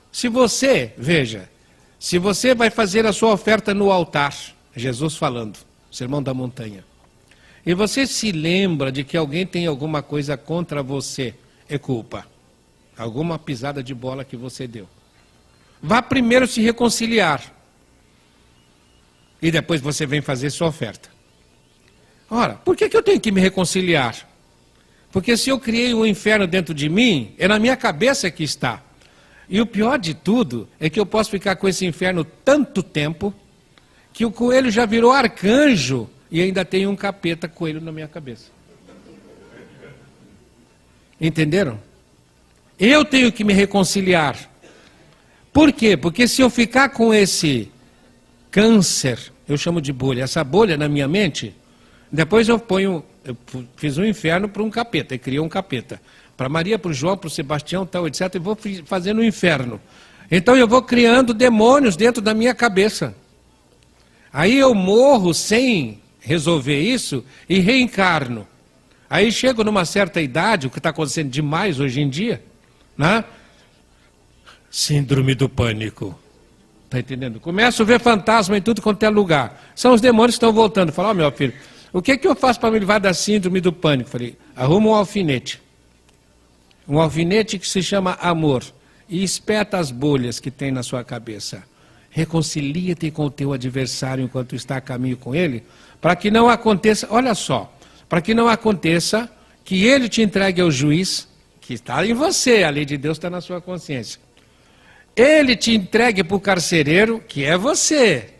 S2: se você, veja, se você vai fazer a sua oferta no altar, Jesus falando, Sermão da Montanha, e você se lembra de que alguém tem alguma coisa contra você, é culpa. Alguma pisada de bola que você deu. Vá primeiro se reconciliar. E depois você vem fazer sua oferta. Ora, por que eu tenho que me reconciliar? Porque se eu criei um inferno dentro de mim, é na minha cabeça que está. E o pior de tudo é que eu posso ficar com esse inferno tanto tempo que o coelho já virou arcanjo e ainda tem um capeta coelho na minha cabeça. Entenderam? Eu tenho que me reconciliar. Por quê? Porque se eu ficar com esse câncer, eu chamo de bolha, essa bolha na minha mente, depois eu fiz um inferno para um capeta, e criei um capeta. Para Maria, para o João, para o Sebastião, tal, etc. E vou fazendo um inferno. Então eu vou criando demônios dentro da minha cabeça. Aí eu morro sem resolver isso e reencarno. Aí chego numa certa idade, o que está acontecendo demais hoje em dia, né? Síndrome do pânico. Está entendendo? Começo a ver fantasma em tudo quanto é lugar. São os demônios que estão voltando. Fala, ó, meu filho, o que eu faço para me livrar da síndrome do pânico? Falei, arruma um alfinete. Um alfinete que se chama amor. E espeta as bolhas que tem na sua cabeça. Reconcilia-te com o teu adversário enquanto está a caminho com ele, para que não aconteça, olha só, para que não aconteça que ele te entregue ao juiz, que está em você, a lei de Deus está na sua consciência. Ele te entregue para o carcereiro, que é você,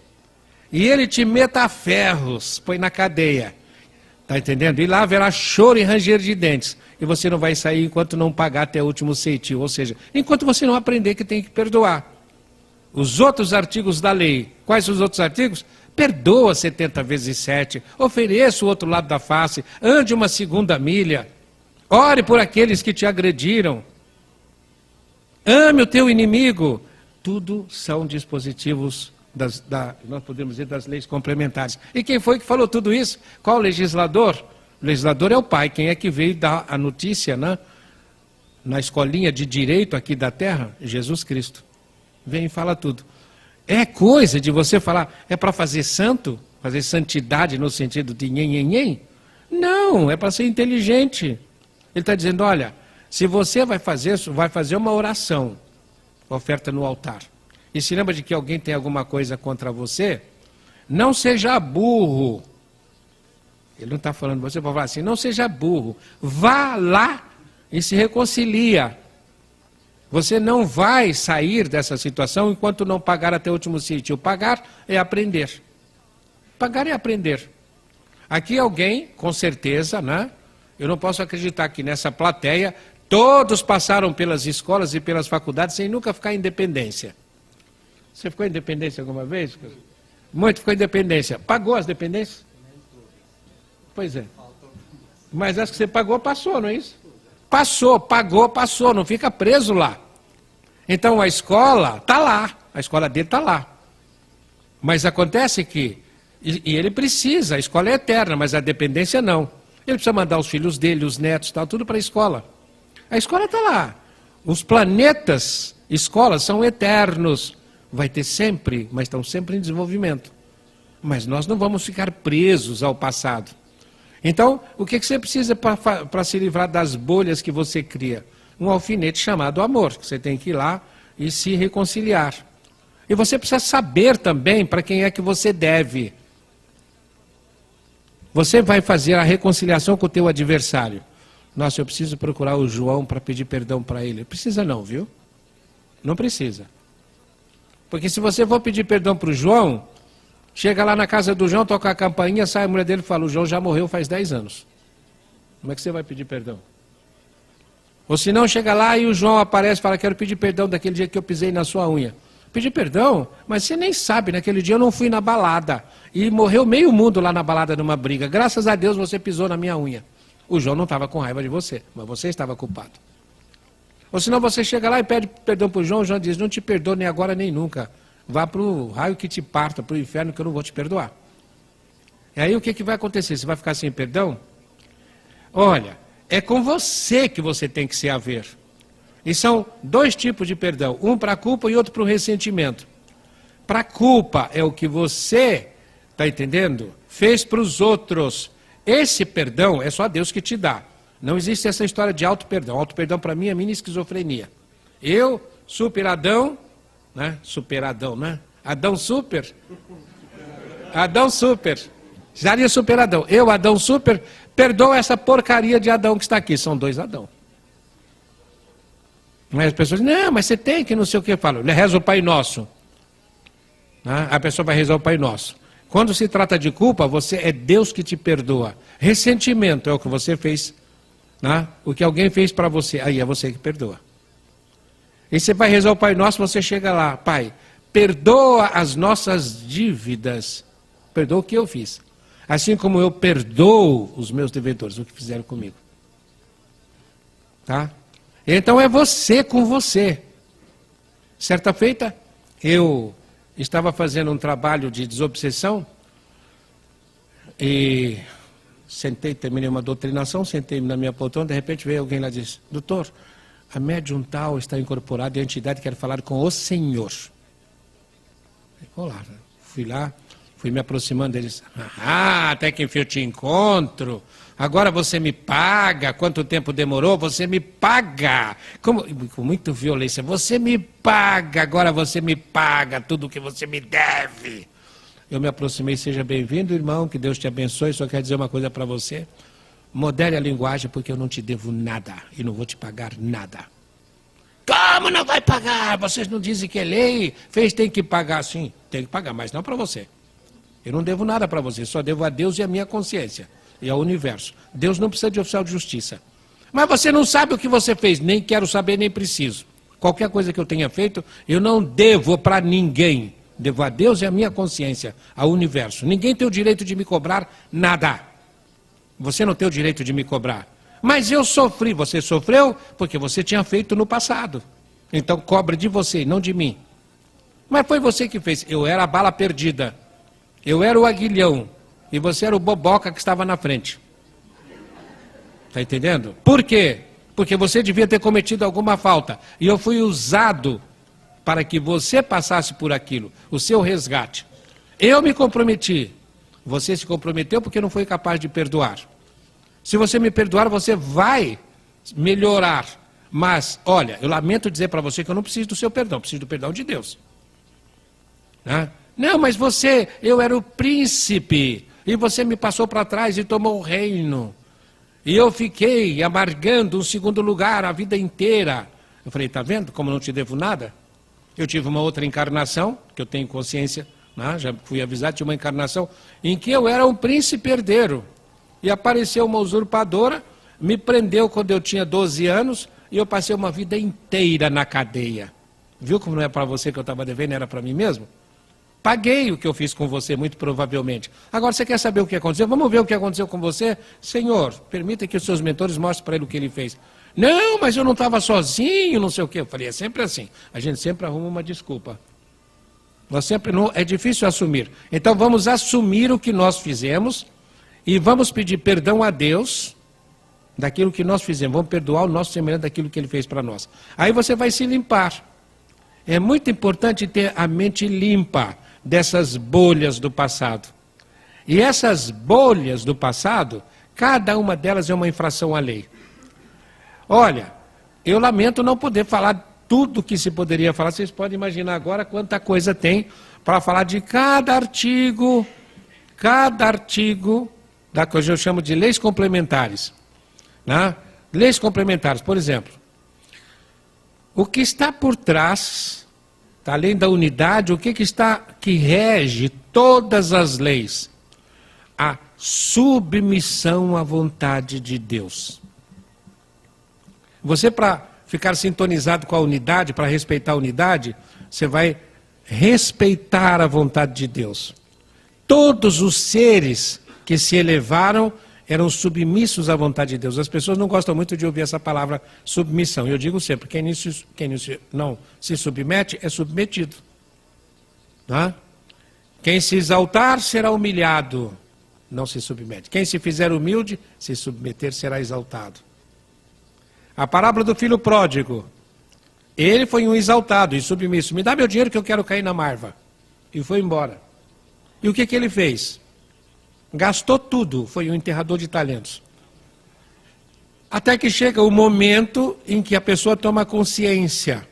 S2: e ele te meta a ferros, põe na cadeia, está entendendo? E lá haverá choro e ranger de dentes, e você não vai sair enquanto não pagar até o último ceitil, ou seja, enquanto você não aprender que tem que perdoar. Os outros artigos da lei, quais os outros artigos? Perdoa 70 vezes 7, ofereça o outro lado da face, ande uma segunda milha, ore por aqueles que te agrediram, ame o teu inimigo. Tudo são dispositivos, nós podemos dizer, das leis complementares. E quem foi que falou tudo isso? Qual o legislador? O legislador é o Pai. Quem é que veio dar a notícia, né? Na escolinha de direito aqui da terra? Jesus Cristo. Vem e fala tudo. É coisa de você falar, é para fazer santo? Fazer santidade no sentido de nhen? Não, é para ser inteligente. Ele está dizendo, olha, se você vai fazer uma oração, oferta no altar, e se lembra de que alguém tem alguma coisa contra você, não seja burro. Ele não está falando, você pode falar assim, não seja burro, vá lá e se reconcilia. Você não vai sair dessa situação enquanto não pagar até o último ceitil. Pagar é aprender. Pagar é aprender. Aqui alguém, com certeza, né? Eu não posso acreditar que nessa plateia todos passaram pelas escolas e pelas faculdades sem nunca ficar em dependência. Você ficou em dependência alguma vez? Muito ficou em dependência. Pagou as dependências? Pois é. Mas as que você pagou, passou, não é isso? Passou, pagou, passou, não fica preso lá. Então a escola está lá, a escola dele está lá. Mas acontece que, e ele precisa, a escola é eterna, mas a dependência não. Ele precisa mandar os filhos dele, os netos, tal, tudo para a escola. A escola está lá. Os planetas, escolas, são eternos. Vai ter sempre, mas estão sempre em desenvolvimento. Mas nós não vamos ficar presos ao passado. Então, o que você precisa para se livrar das bolhas que você cria? Um alfinete chamado amor, que você tem que ir lá e se reconciliar. E você precisa saber também para quem é que você deve. Você vai fazer a reconciliação com o teu adversário. Nossa, eu preciso procurar o João para pedir perdão para ele. Precisa não, viu? Não precisa. Porque se você for pedir perdão para o João, chega lá na casa do João, toca a campainha, sai a mulher dele e fala, o João já morreu faz 10 anos. Como é que você vai pedir perdão? Ou se não, chega lá e o João aparece e fala, quero pedir perdão daquele dia que eu pisei na sua unha. Pedir perdão? Mas você nem sabe, naquele dia eu não fui na balada. E morreu meio mundo lá na balada numa briga. Graças a Deus você pisou na minha unha. O João não estava com raiva de você, mas você estava culpado. Ou senão você chega lá e pede perdão para o João diz, não te perdoo nem agora nem nunca. Vá para o raio que te parta, para o inferno que eu não vou te perdoar. E aí o que vai acontecer? Você vai ficar sem perdão? Olha, é com você que você tem que se haver. E são 2 tipos de perdão, um para a culpa e outro para o ressentimento. Para a culpa é o que você, está entendendo? Fez para os outros. Esse perdão é só Deus que te dá. Não existe essa história de auto-perdão. Auto-perdão para mim é minha esquizofrenia. Eu, super Adão, né? Superadão, né? Adão super. Adão super. Seria super Adão. Eu, Adão super, perdoo essa porcaria de Adão que está aqui. São 2 Adão. Mas as pessoas dizem, não, mas você tem que não sei o que. Fala, reza o Pai Nosso. A pessoa vai rezar o Pai Nosso. Quando se trata de culpa, é Deus que te perdoa. Ressentimento é o que você fez, o que alguém fez para você, aí é você que perdoa. E você vai rezar o Pai Nosso, você chega lá, Pai, perdoa as nossas dívidas, perdoa o que eu fiz. Assim como eu perdoo os meus devedores, o que fizeram comigo. Tá? Então é você com você. Certa feita, eu estava fazendo um trabalho de desobsessão e sentei, terminei uma doutrinação, sentei na minha poltrona, de repente veio alguém lá e disse, doutor, a médium tal está incorporada e a entidade quer falar com o senhor. Olá, fui lá, fui me aproximando deles, até que enfim eu te encontro, agora você me paga, quanto tempo demorou, você me paga, com muita violência, você me paga, agora você me paga tudo o que você me deve. Eu me aproximei, seja bem-vindo, irmão, que Deus te abençoe, só quero dizer uma coisa para você, modere a linguagem porque eu não te devo nada e não vou te pagar nada. Como não vai pagar? Vocês não dizem que é lei, tem que pagar, sim, tem que pagar, mas não para você. Eu não devo nada para você, só devo a Deus e a minha consciência. E ao universo. Deus não precisa de oficial de justiça. Mas você não sabe o que você fez, nem quero saber, nem preciso. Qualquer coisa que eu tenha feito, eu não devo para ninguém. Devo a Deus e a minha consciência, ao universo. Ninguém tem o direito de me cobrar nada. Você não tem o direito de me cobrar. Mas eu sofri, você sofreu porque você tinha feito no passado. Então cobre de você, não de mim. Mas foi você que fez. Eu era a bala perdida. Eu era o aguilhão. E você era o boboca que estava na frente. Está entendendo? Por quê? Porque você devia ter cometido alguma falta. E eu fui usado para que você passasse por aquilo. O seu resgate. Eu me comprometi. Você se comprometeu porque não foi capaz de perdoar. Se você me perdoar, você vai melhorar. Mas, olha, eu lamento dizer para você que eu não preciso do seu perdão. Preciso do perdão de Deus. Não, mas eu era o príncipe. E você me passou para trás e tomou o reino. E eu fiquei amargando um segundo lugar a vida inteira. Eu falei, está vendo como não te devo nada? Eu tive uma outra encarnação, que eu tenho consciência, já fui avisado, tinha uma encarnação, em que eu era um príncipe herdeiro. E apareceu uma usurpadora, me prendeu quando eu tinha 12 anos, e eu passei uma vida inteira na cadeia. Viu como não é para você que eu estava devendo, era para mim mesmo? Paguei o que eu fiz com você, muito provavelmente. Agora, você quer saber o que aconteceu? Vamos ver o que aconteceu com você? Senhor, permita que os seus mentores mostrem para ele o que ele fez. Não, mas eu não estava sozinho, não sei o quê. Eu falei, é sempre assim. A gente sempre arruma uma desculpa. Nós sempre não, é difícil assumir. Então, vamos assumir o que nós fizemos e vamos pedir perdão a Deus daquilo que nós fizemos. Vamos perdoar o nosso semelhante daquilo que ele fez para nós. Aí você vai se limpar. É muito importante ter a mente limpa dessas bolhas do passado. E essas bolhas do passado, cada uma delas é uma infração à lei. Olha, eu lamento não poder falar tudo que se poderia falar. Vocês podem imaginar agora quanta coisa tem para falar de cada artigo da coisa eu chamo de leis complementares. Leis complementares, por exemplo. O que está por trás Está além da unidade, o que rege todas as leis? A submissão à vontade de Deus. Você, para ficar sintonizado com a unidade, para respeitar a unidade, você vai respeitar a vontade de Deus. Todos os seres que se elevaram eram submissos à vontade de Deus. As pessoas não gostam muito de ouvir essa palavra submissão. Eu digo sempre, quem não se submete é submetido. Tá? Quem se exaltar será humilhado, não se submete. Quem se fizer humilde, se submeter será exaltado. A parábola do filho pródigo. Ele foi um exaltado e submisso. Me dá meu dinheiro que eu quero cair na marva. E foi embora. E o que ele fez? Gastou tudo, foi um enterrador de talentos. Até que chega o momento em que a pessoa toma consciência.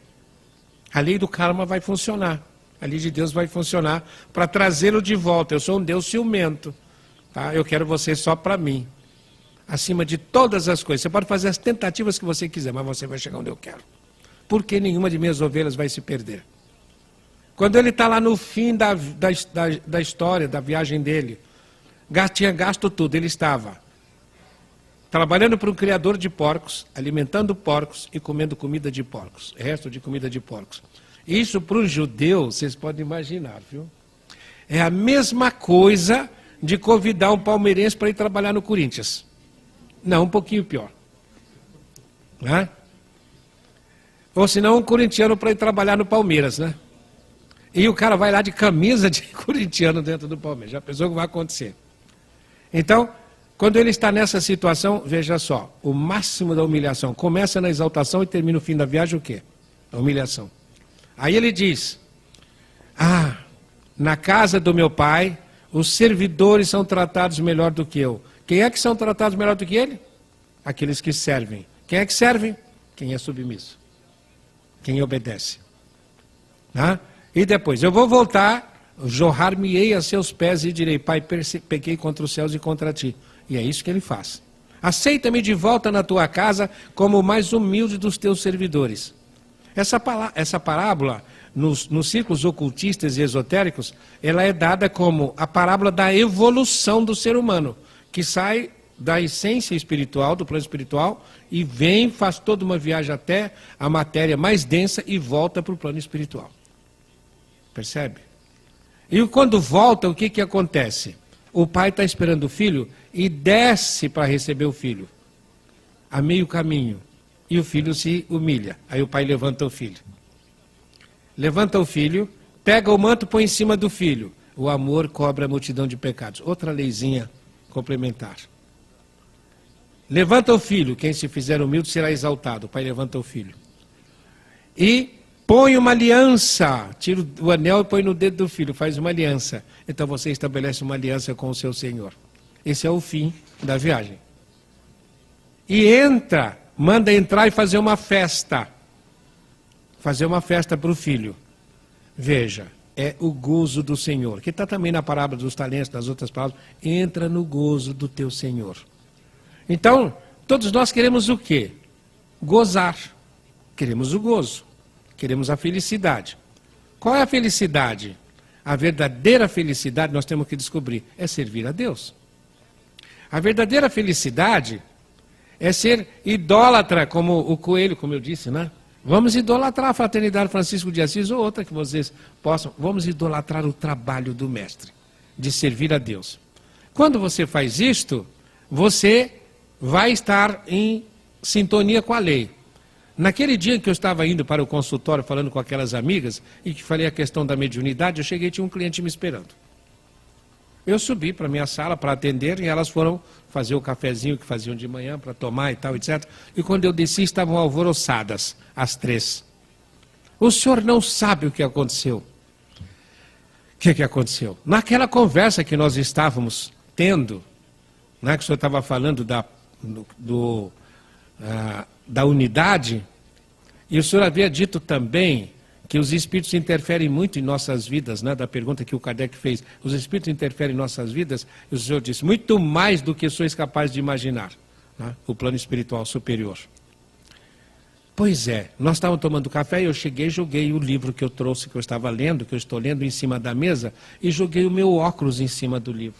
S2: A lei do karma vai funcionar. A lei de Deus vai funcionar para trazê-lo de volta. Eu sou um Deus ciumento. Tá? Eu quero você só para mim. Acima de todas as coisas. Você pode fazer as tentativas que você quiser, mas você vai chegar onde eu quero. Porque nenhuma de minhas ovelhas vai se perder. Quando ele está lá no fim da história, da viagem dele, tinha gasto tudo, ele estava trabalhando para um criador de porcos, alimentando porcos e comendo comida de porcos, resto de comida de porcos. Isso para um judeu, vocês podem imaginar, viu? É a mesma coisa de convidar um palmeirense para ir trabalhar no Corinthians. Não, um pouquinho pior. Né? Ou senão um corintiano para ir trabalhar no Palmeiras, né? E o cara vai lá de camisa de corintiano dentro do Palmeiras. Já pensou o que vai acontecer? Então, quando ele está nessa situação, veja só, o máximo da humilhação. Começa na exaltação e termina o fim da viagem o quê? A humilhação. Aí ele diz, na casa do meu pai, os servidores são tratados melhor do que eu. Quem é que são tratados melhor do que ele? Aqueles que servem. Quem é que serve? Quem é submisso. Quem obedece. Tá? E depois, eu vou voltar, jorrar-me-ei a seus pés e direi, Pai, pequei contra os céus e contra ti. E é isso que ele faz. Aceita-me de volta na tua casa como o mais humilde dos teus servidores. Essa parábola, nos círculos ocultistas e esotéricos, ela é dada como a parábola da evolução do ser humano, que sai da essência espiritual, do plano espiritual, e vem, faz toda uma viagem até a matéria mais densa e volta para o plano espiritual. Percebe? E quando volta, o que acontece? O pai está esperando o filho e desce para receber o filho, a meio caminho, e o filho se humilha. Aí o pai levanta o filho. Levanta o filho, pega o manto, põe em cima do filho. O amor cobre a multidão de pecados. Outra leizinha complementar. Levanta o filho, quem se fizer humilde será exaltado. O pai levanta o filho. E põe uma aliança, tira o anel e põe no dedo do filho, faz uma aliança. Então você estabelece uma aliança com o seu Senhor. Esse é o fim da viagem. E manda entrar e fazer uma festa. Fazer uma festa para o filho. Veja, é o gozo do Senhor, que está também na parábola dos talentos, nas outras palavras. Entra no gozo do teu Senhor. Então, todos nós queremos o quê? Gozar. Queremos o gozo. Queremos a felicidade. Qual é a felicidade? A verdadeira felicidade, nós temos que descobrir, é servir a Deus. A verdadeira felicidade é ser idólatra, como o coelho, como eu disse, né? Vamos idolatrar a Fraternidade Francisco de Assis ou outra que vocês possam. Vamos idolatrar o trabalho do mestre, de servir a Deus. Quando você faz isto, você vai estar em sintonia com a lei. Naquele dia em que eu estava indo para o consultório falando com aquelas amigas e que falei a questão da mediunidade, eu cheguei e tinha um cliente me esperando. Eu subi para a minha sala para atender e elas foram fazer o cafezinho que faziam de manhã para tomar e tal, etc. E quando eu desci, estavam alvoroçadas, as três. O senhor não sabe o que aconteceu. O que aconteceu? Naquela conversa que nós estávamos tendo, né, que o senhor estava falando da unidade, e o senhor havia dito também que os espíritos interferem muito em nossas vidas, né, da pergunta que o Kardec fez, os espíritos interferem em nossas vidas, e o senhor disse, muito mais do que sois capazes de imaginar, né, o plano espiritual superior. Pois é, nós estávamos tomando café e eu cheguei, joguei o livro que eu trouxe, que eu estava lendo, que eu estou lendo em cima da mesa, e joguei o meu óculos em cima do livro.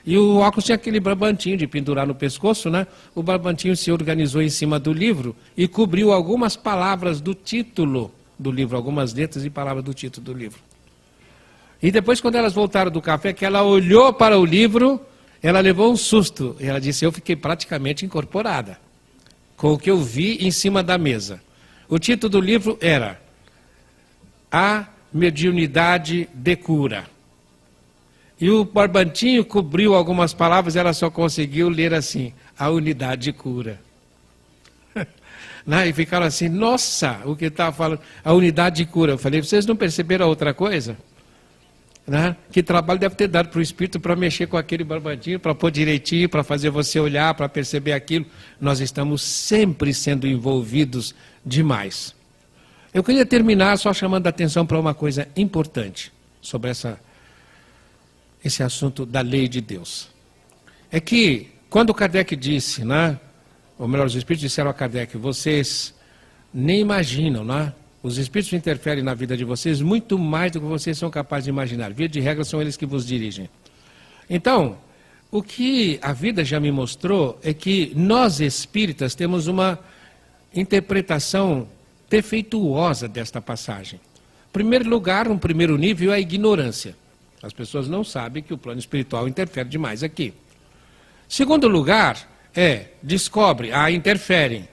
S2: E o óculos tinha aquele barbantinho de pendurar no pescoço, né? O barbantinho se organizou em cima do livro e cobriu algumas palavras do título do livro, algumas letras e palavras do título do livro. E depois, quando elas voltaram do café, que ela olhou para o livro, ela levou um susto. E ela disse, eu fiquei praticamente incorporada com o que eu vi em cima da mesa. O título do livro era A Mediunidade de Cura. E o barbantinho cobriu algumas palavras, ela só conseguiu ler assim, a unidade de cura. E ficaram assim, nossa, o que estava falando, a unidade de cura. Eu falei, vocês não perceberam outra coisa? Que trabalho deve ter dado para o Espírito para mexer com aquele barbantinho, para pôr direitinho, para fazer você olhar, para perceber aquilo. Nós estamos sempre sendo envolvidos demais. Eu queria terminar só chamando a atenção para uma coisa importante sobre esse assunto da lei de Deus. É que, quando Kardec disse, ou melhor, os Espíritos disseram a Kardec, vocês nem imaginam, os Espíritos interferem na vida de vocês muito mais do que vocês são capazes de imaginar. Via de regra, são eles que vos dirigem. Então, o que a vida já me mostrou é que nós espíritas temos uma interpretação defeituosa desta passagem. Em primeiro lugar, um primeiro nível é a ignorância. As pessoas não sabem que o plano espiritual interfere demais aqui. Segundo lugar, descobre, interferem.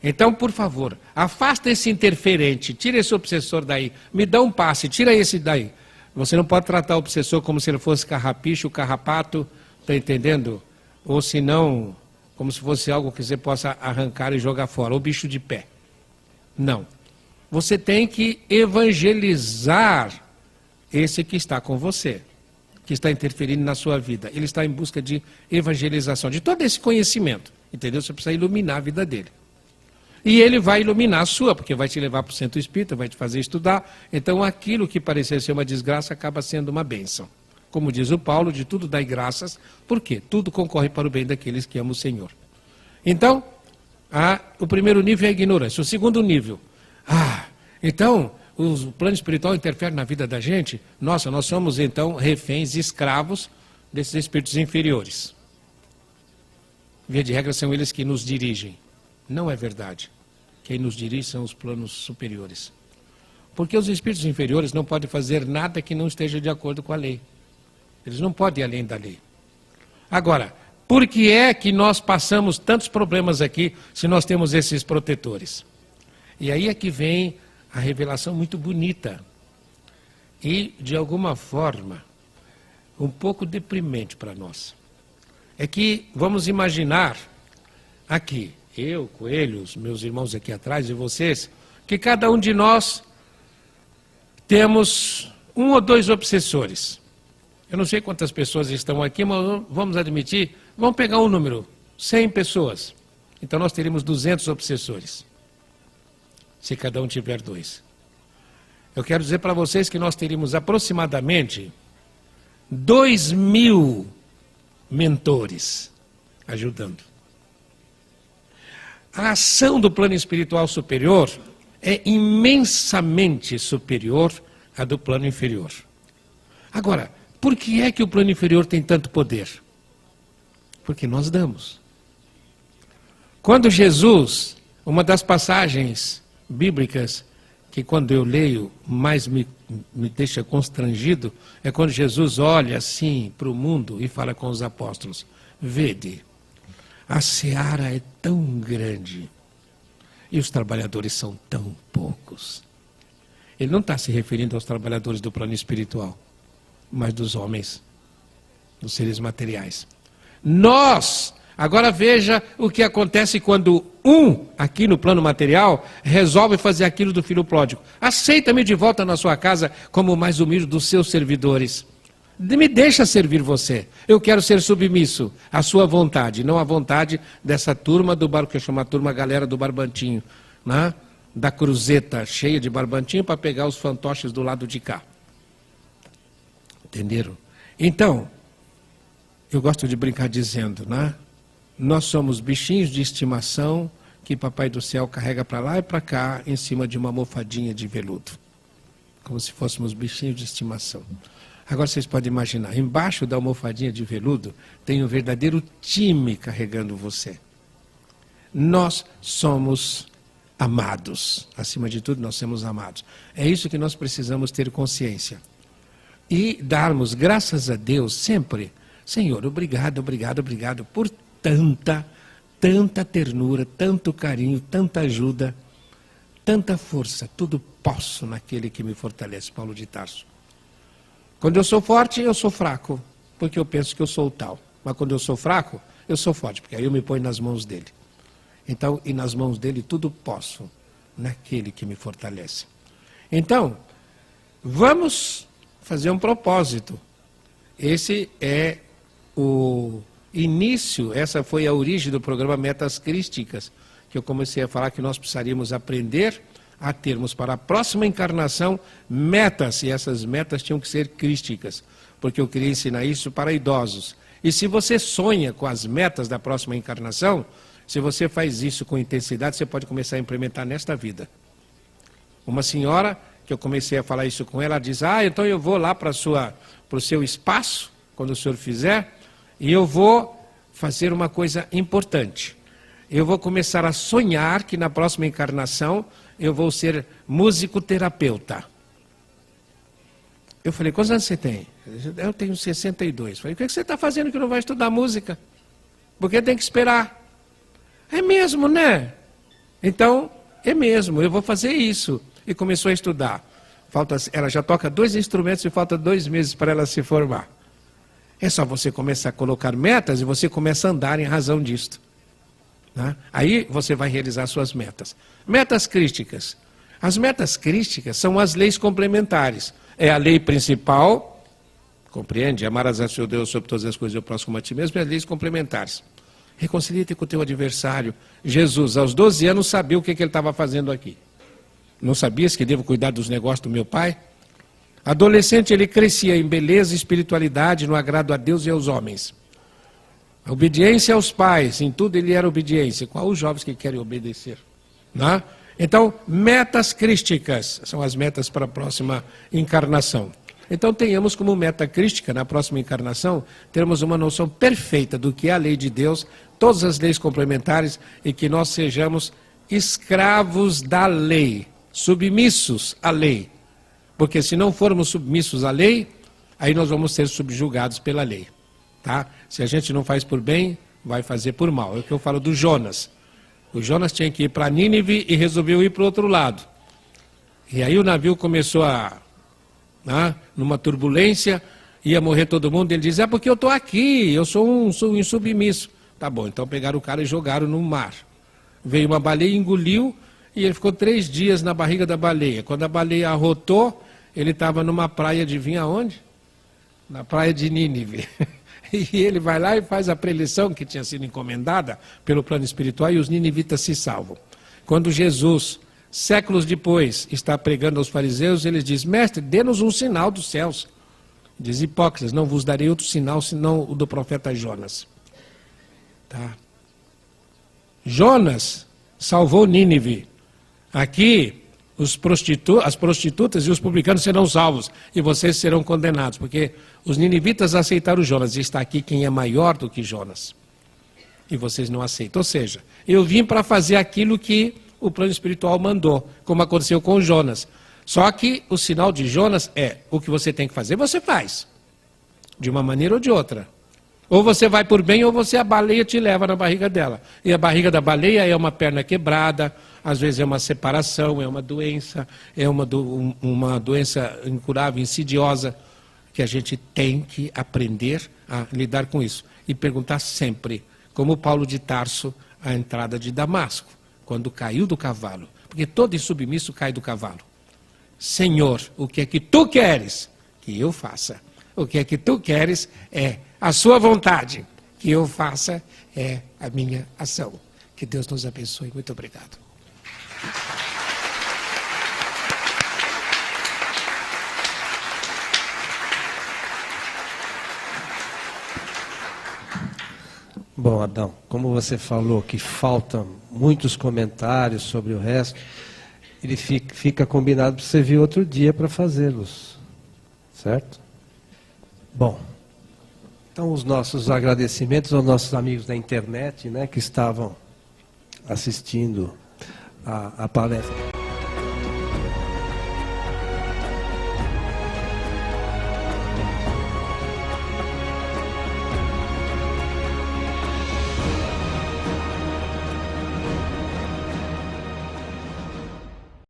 S2: Então, por favor, afasta esse interferente, tira esse obsessor daí, me dá um passe, tira esse daí. Você não pode tratar o obsessor como se ele fosse carrapicho, carrapato, está entendendo? Ou se não, como se fosse algo que você possa arrancar e jogar fora, ou bicho de pé. Não. Você tem que evangelizar esse que está com você, que está interferindo na sua vida. Ele está em busca de evangelização, de todo esse conhecimento, entendeu? Você precisa iluminar a vida dele. E ele vai iluminar a sua, porque vai te levar para o centro espírita, vai te fazer estudar. Então aquilo que parecia ser uma desgraça acaba sendo uma bênção. Como diz o Paulo, de tudo dai graças, porque tudo concorre para o bem daqueles que amam o Senhor. Então, o primeiro nível é a ignorância. O segundo nível, então o plano espiritual interfere na vida da gente? Nossa, nós somos então reféns, escravos desses espíritos inferiores. Via de regra são eles que nos dirigem. Não é verdade. Quem nos dirige são os planos superiores. Porque os espíritos inferiores não podem fazer nada que não esteja de acordo com a lei. Eles não podem ir além da lei. Agora, por que é que nós passamos tantos problemas aqui se nós temos esses protetores? E aí é que vem a revelação muito bonita e, de alguma forma, um pouco deprimente para nós. É que, vamos imaginar aqui, eu, Coelho, os meus irmãos aqui atrás e vocês, que cada um de nós temos um ou dois obsessores. Eu não sei quantas pessoas estão aqui, mas vamos admitir, vamos pegar um número, 100 pessoas. Então nós teríamos 200 obsessores, se cada um tiver dois. Eu quero dizer para vocês que nós teríamos aproximadamente 2.000 mentores ajudando. A ação do plano espiritual superior é imensamente superior à do plano inferior. Agora, por que é que o plano inferior tem tanto poder? Porque nós damos. Quando Jesus, uma das passagens bíblicas que quando eu leio mais me deixa constrangido, é quando Jesus olha assim para o mundo e fala com os apóstolos, vede, a seara é tão grande e os trabalhadores são tão poucos. Ele não está se referindo aos trabalhadores do plano espiritual, mas dos homens, dos seres materiais. Nós, agora veja o que acontece quando aqui no plano material, resolve fazer aquilo do filho pródigo. Aceita-me de volta na sua casa como o mais humilde dos seus servidores. Me deixa servir você. Eu quero ser submisso à sua vontade, não à vontade dessa turma do bar, que chama a turma galera do barbantinho, da cruzeta cheia de barbantinho para pegar os fantoches do lado de cá. Entenderam? Então, eu gosto de brincar dizendo, nós somos bichinhos de estimação que Papai do Céu carrega para lá e para cá em cima de uma almofadinha de veludo, como se fôssemos bichinhos de estimação. Agora vocês podem imaginar, embaixo da almofadinha de veludo tem um verdadeiro time carregando você. Nós somos amados, acima de tudo nós somos amados. É isso que nós precisamos ter consciência. E darmos graças a Deus sempre. Senhor, obrigado, obrigado, obrigado por tanta ternura, tanto carinho, tanta ajuda, tanta força. Tudo posso naquele que me fortalece. Paulo de Tarso. Quando eu sou forte, eu sou fraco, porque eu penso que eu sou o tal. Mas quando eu sou fraco, eu sou forte, porque aí eu me ponho nas mãos dele. Então, e nas mãos dele tudo posso, naquele que me fortalece. Então, vamos fazer um propósito. Esse é o início, essa foi a origem do programa Metas Crísticas, que eu comecei a falar que nós precisaríamos aprender a termos para a próxima encarnação metas, e essas metas tinham que ser crísticas, porque eu queria ensinar isso para idosos. E se você sonha com as metas da próxima encarnação, se você faz isso com intensidade, você pode começar a implementar nesta vida. Uma senhora, que eu comecei a falar isso com ela, diz, então eu vou lá para o seu espaço, quando o senhor fizer, e eu vou fazer uma coisa importante. Eu vou começar a sonhar que na próxima encarnação eu vou ser musicoterapeuta. Eu falei, quantos anos você tem? Eu tenho 62. Eu falei, o que você está fazendo que não vai estudar música? Porque tem que esperar. É mesmo, né? Então, é mesmo, eu vou fazer isso. E começou a estudar. Ela já toca 2 instrumentos e falta 2 meses para ela se formar. É só você começar a colocar metas e você começa a andar em razão disto. Né? Aí você vai realizar suas metas. Metas crísticas. As metas crísticas são as leis complementares. É a lei principal, compreende? Amarás a seu Deus sobre todas as coisas e o próximo a ti mesmo, e as leis complementares. Reconcilia-te com o teu adversário. Jesus, aos 12 anos, sabia o que ele estava fazendo aqui. Não sabias que devo cuidar dos negócios do meu pai? Adolescente, ele crescia em beleza e espiritualidade, no agrado a Deus e aos homens. A obediência aos pais, em tudo ele era obediência. Qual os jovens que querem obedecer? Não? Então, metas crísticas são as metas para a próxima encarnação. Então, tenhamos como meta crística, na próxima encarnação, termos uma noção perfeita do que é a lei de Deus, todas as leis complementares, e que nós sejamos escravos da lei, submissos à lei. Porque se não formos submissos à lei, aí nós vamos ser subjugados pela lei. Tá? Se a gente não faz por bem, vai fazer por mal. É o que eu falo do Jonas. O Jonas tinha que ir para Nínive e resolveu ir para o outro lado. E aí o navio começou numa turbulência, ia morrer todo mundo. Ele diz, porque eu estou aqui, eu sou um insubmisso. Tá bom, então pegaram o cara e jogaram no mar. Veio uma baleia, engoliu, e ele ficou 3 dias na barriga da baleia. Quando a baleia arrotou, ele estava numa praia, adivinha onde? Na praia de Nínive. E ele vai lá e faz a preleção que tinha sido encomendada pelo plano espiritual e os ninivitas se salvam. Quando Jesus, séculos depois, está pregando aos fariseus, ele diz, mestre, dê-nos um sinal dos céus. Diz, hipócritas, não vos darei outro sinal senão o do profeta Jonas. Tá? Jonas salvou Nínive. Aqui, as prostitutas e os publicanos serão salvos e vocês serão condenados, porque os ninivitas aceitaram Jonas, e está aqui quem é maior do que Jonas. E vocês não aceitam. Ou seja, eu vim para fazer aquilo que o plano espiritual mandou, como aconteceu com Jonas. Só que o sinal de Jonas é, o que você tem que fazer, você faz. De uma maneira ou de outra. Ou você vai por bem, ou a baleia te leva na barriga dela. E a barriga da baleia é uma perna quebrada, às vezes é uma separação, é uma doença, uma doença incurável, insidiosa, que a gente tem que aprender a lidar com isso. E perguntar sempre, como Paulo de Tarso, à entrada de Damasco, quando caiu do cavalo. Porque todo insubmisso cai do cavalo. Senhor, o que é que tu queres que eu faça? O que é que tu queres é a sua vontade. Que eu faça é a minha ação. Que Deus nos abençoe. Muito obrigado.
S1: Bom, Adão, como você falou que faltam muitos comentários sobre o resto, ele fica combinado para você vir outro dia para fazê-los, certo? Bom, então os nossos agradecimentos aos nossos amigos da internet, né, que estavam assistindo a palestra.